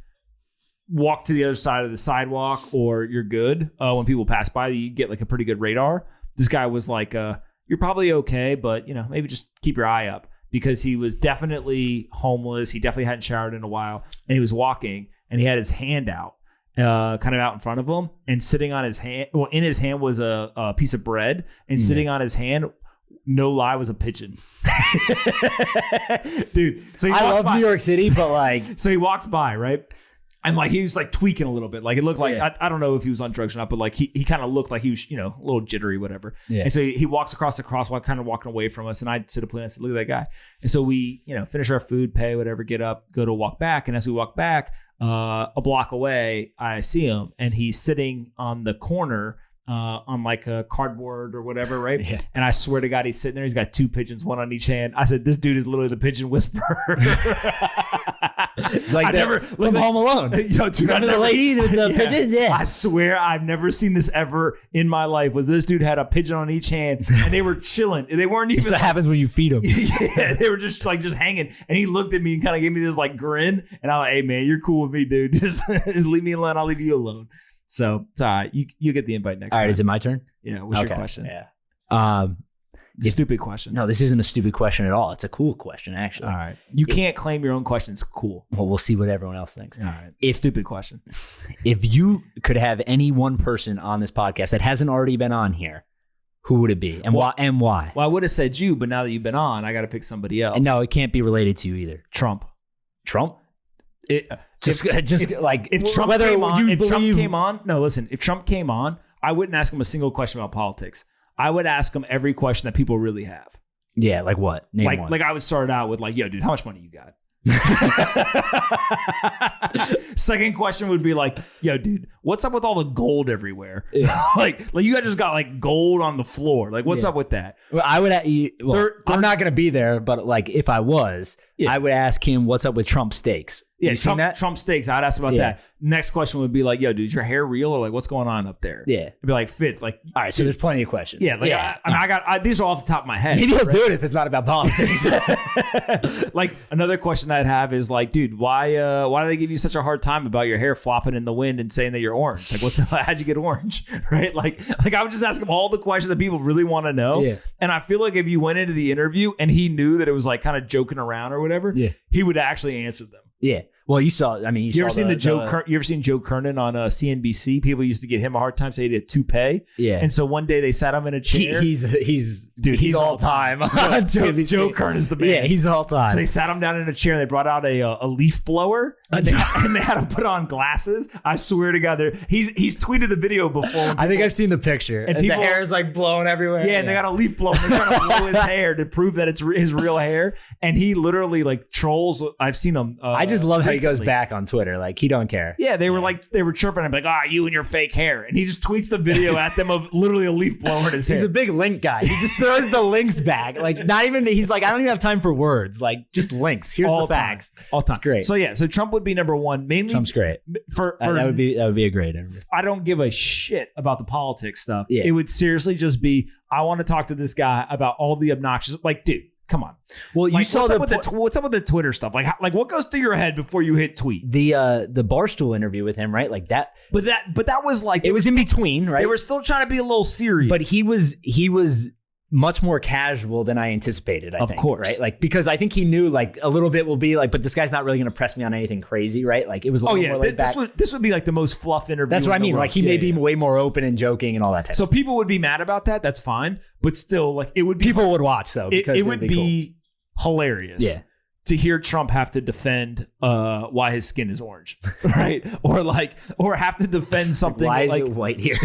walk to the other side of the sidewalk or you're good. When people pass by, you get, like, a pretty good radar. This guy was like, you're probably okay, but, maybe just keep your eye up. Because he was definitely homeless. He definitely hadn't showered in a while. And he was walking, and he had his hand out. Kind of out in front of him, and sitting on his hand. Well, in his hand was a piece of bread, and sitting on his hand, no lie, was a pigeon. Dude, so I love New York City, but like, so he walks by, right? And like, he was like tweaking a little bit. Like, it looked like, I don't know if he was on drugs or not, but like he kind of looked like he was, a little jittery, whatever. Yeah. And so he walks across the crosswalk, kind of walking away from us. And I sit up and I said, look at that guy. And so we, finish our food, pay, whatever, get up, go to walk back. And as we walk back, a block away, I see him, and he's sitting on the corner on like a cardboard or whatever, right? Yeah. And I swear to God, he's sitting there. He's got 2 pigeons, one on each hand. I said, this dude is literally the pigeon whisperer. It's like from Home Alone. Yo, dude, remember the lady with the pigeon? Yeah. I swear I've never seen this ever in my life. Was this dude had a pigeon on each hand, and they were chilling. They weren't even. That's what happens when you feed them. Yeah, they were just hanging. And he looked at me and kind of gave me this like grin. And I was like, hey man, you're cool with me, dude. Just leave me alone. I'll leave you alone. So it's all right. You get the invite next time. All right, is it my turn? Yeah. What's your question? Yeah. Stupid question. No, this isn't a stupid question at all. It's a cool question, actually. All right. You can't claim your own question's cool. Well, we'll see what everyone else thinks. All right. Stupid question. If you could have any one person on this podcast that hasn't already been on here, who would it be? And why? And why? Well, I would have said you, but now that you've been on, I got to pick somebody else. And no, it can't be related to you either. Trump. Trump? If Trump came on, no, listen, if Trump came on, I wouldn't ask him a single question about politics. I would ask him every question that people really have. Yeah, like what? Name one. Like I would start out with like, yo, dude, how much money you got? Second question would be like, yo, dude, what's up with all the gold everywhere? Yeah. like you guys just got like gold on the floor. Like, what's up with that? Well, I would. I'm not going to be there, but like if I was, I would ask him, what's up with Trump steaks? Yeah, Trump steaks. I'd ask about that. Next question would be like, yo, dude, is your hair real or like what's going on up there? Yeah. It'd be like, fit. Like, all right, so there's plenty of questions. Yeah. Like, I these are off the top of my head. Maybe he'll do it if it's not about politics. Like another question I'd have is like, dude, why do they give you such a hard time about your hair flopping in the wind and saying that you're orange? Like, how'd you get orange? Right? Like I would just ask him all the questions that people really want to know. Yeah. And I feel like if you went into the interview and he knew that it was like kind of joking around or whatever, he would actually answer them. Yeah. Well, you saw. I mean, you ever seen you ever seen Joe Kernan on CNBC? People used to get him a hard time saying he had a toupee. Yeah. And so one day they sat him in a chair. He's all time. Joe Kernan is the man. Yeah, he's all time. So they sat him down in a chair. And they brought out a leaf blower, and they had to put on glasses. I swear to God, he's tweeted the video before. I think I've seen the picture. And the hair is like blowing everywhere. Yeah, and they got a leaf blower. They're trying to blow his hair to prove that it's his real hair. And he literally like trolls. I've seen him. I just love how he goes back on Twitter, like he don't care. Yeah, they were chirping him like, you and your fake hair, and he just tweets the video at them of literally a leaf blower in his hair. He's a big link guy. He just throws the links back, like not even. He's like, I don't even have time for words. Like just links. Here's all the facts. All time. It's great. So Trump would be number one. Mainly, Trump's great. For that would be a great interview. I don't give a shit about the politics stuff. Yeah. It would seriously just be, I want to talk to this guy about all the obnoxious. Like, dude. Come on. Well, you saw what's up with the Twitter stuff? Like what goes through your head before you hit tweet? The Barstool interview with him, right? Like that. But that was like it was in between, right? They were still trying to be a little serious. But he was much more casual than I anticipated. I think, of course, right? Like because I think he knew like a little bit will be like, but this guy's not really going to press me on anything crazy, right? Like it was a little more laid back. This would be like the most fluff interview. That's what I mean. Like he may be way more open and joking and all that type. So people would be mad about that. That's fine, but still, like it would be people would watch though because it would be hilarious. Yeah. To hear Trump have to defend why his skin is orange, right? or have to defend something. Why is it white here?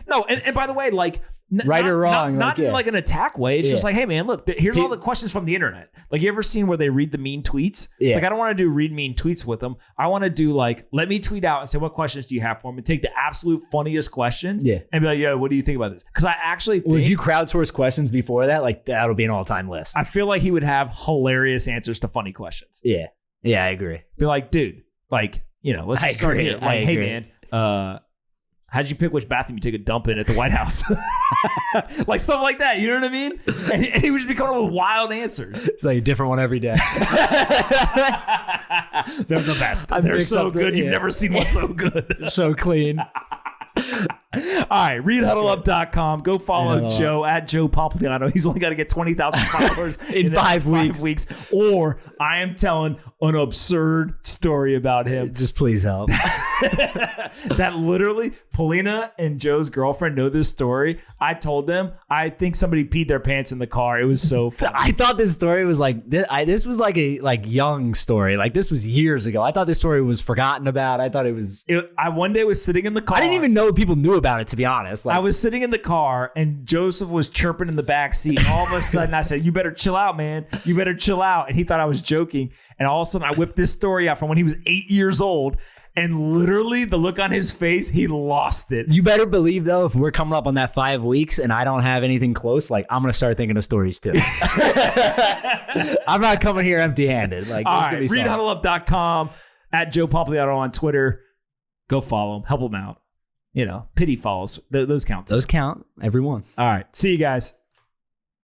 No, and by the way, like right or wrong, not in like an attack way. It's just like, hey man, look, here's all the questions from the internet. Like, you ever seen where they read the mean tweets? Yeah. Like, I don't want to do read mean tweets with them. I want to do like, let me tweet out and say, what questions do you have for me? And take the absolute funniest questions. Yeah. And be like, yo, what do you think about this? Because I actually think, if you crowdsource questions before that, like that'll be an all-time list. I feel like he would have hilarious answers to funny questions. Yeah. Yeah, I agree. Be like, dude, like, let's just start here. Like, hey man, how'd you pick which bathroom you take a dump in at the White House? Like stuff like that. You know what I mean? And he would just be coming up with wild answers. It's like a different one every day. They're the best. They're so good. You've never seen one so good. So clean. All right, readhuddleup.com. Go follow Joe at Joe Pompliano. He's only got to get 20,000 followers in 5 weeks. Or I am telling an absurd story about him. Just please help. That literally, Paulina and Joe's girlfriend know this story. I told them, I think somebody peed their pants in the car. It was so funny. I thought this story was like, this was like a young story. Like this was years ago. I thought this story was forgotten about. I thought it was. I one day was sitting in the car. I didn't even know people knew about it, to be honest. Like, I was sitting in the car and Joseph was chirping in the back seat. And all of a sudden I said, you better chill out, man. You better chill out. And he thought I was joking. And all of a sudden I whipped this story out from when he was 8 years old. And literally the look on his face, he lost it. You better believe, though, if we're coming up on that 5 weeks and I don't have anything close, like I'm going to start thinking of stories, too. I'm not coming here empty-handed. Like, all right, readhuddleup.com, at Joe Pompliano on Twitter. Go follow him. Help him out. Pity follows. Those count. Those count. Everyone. All right. See you guys.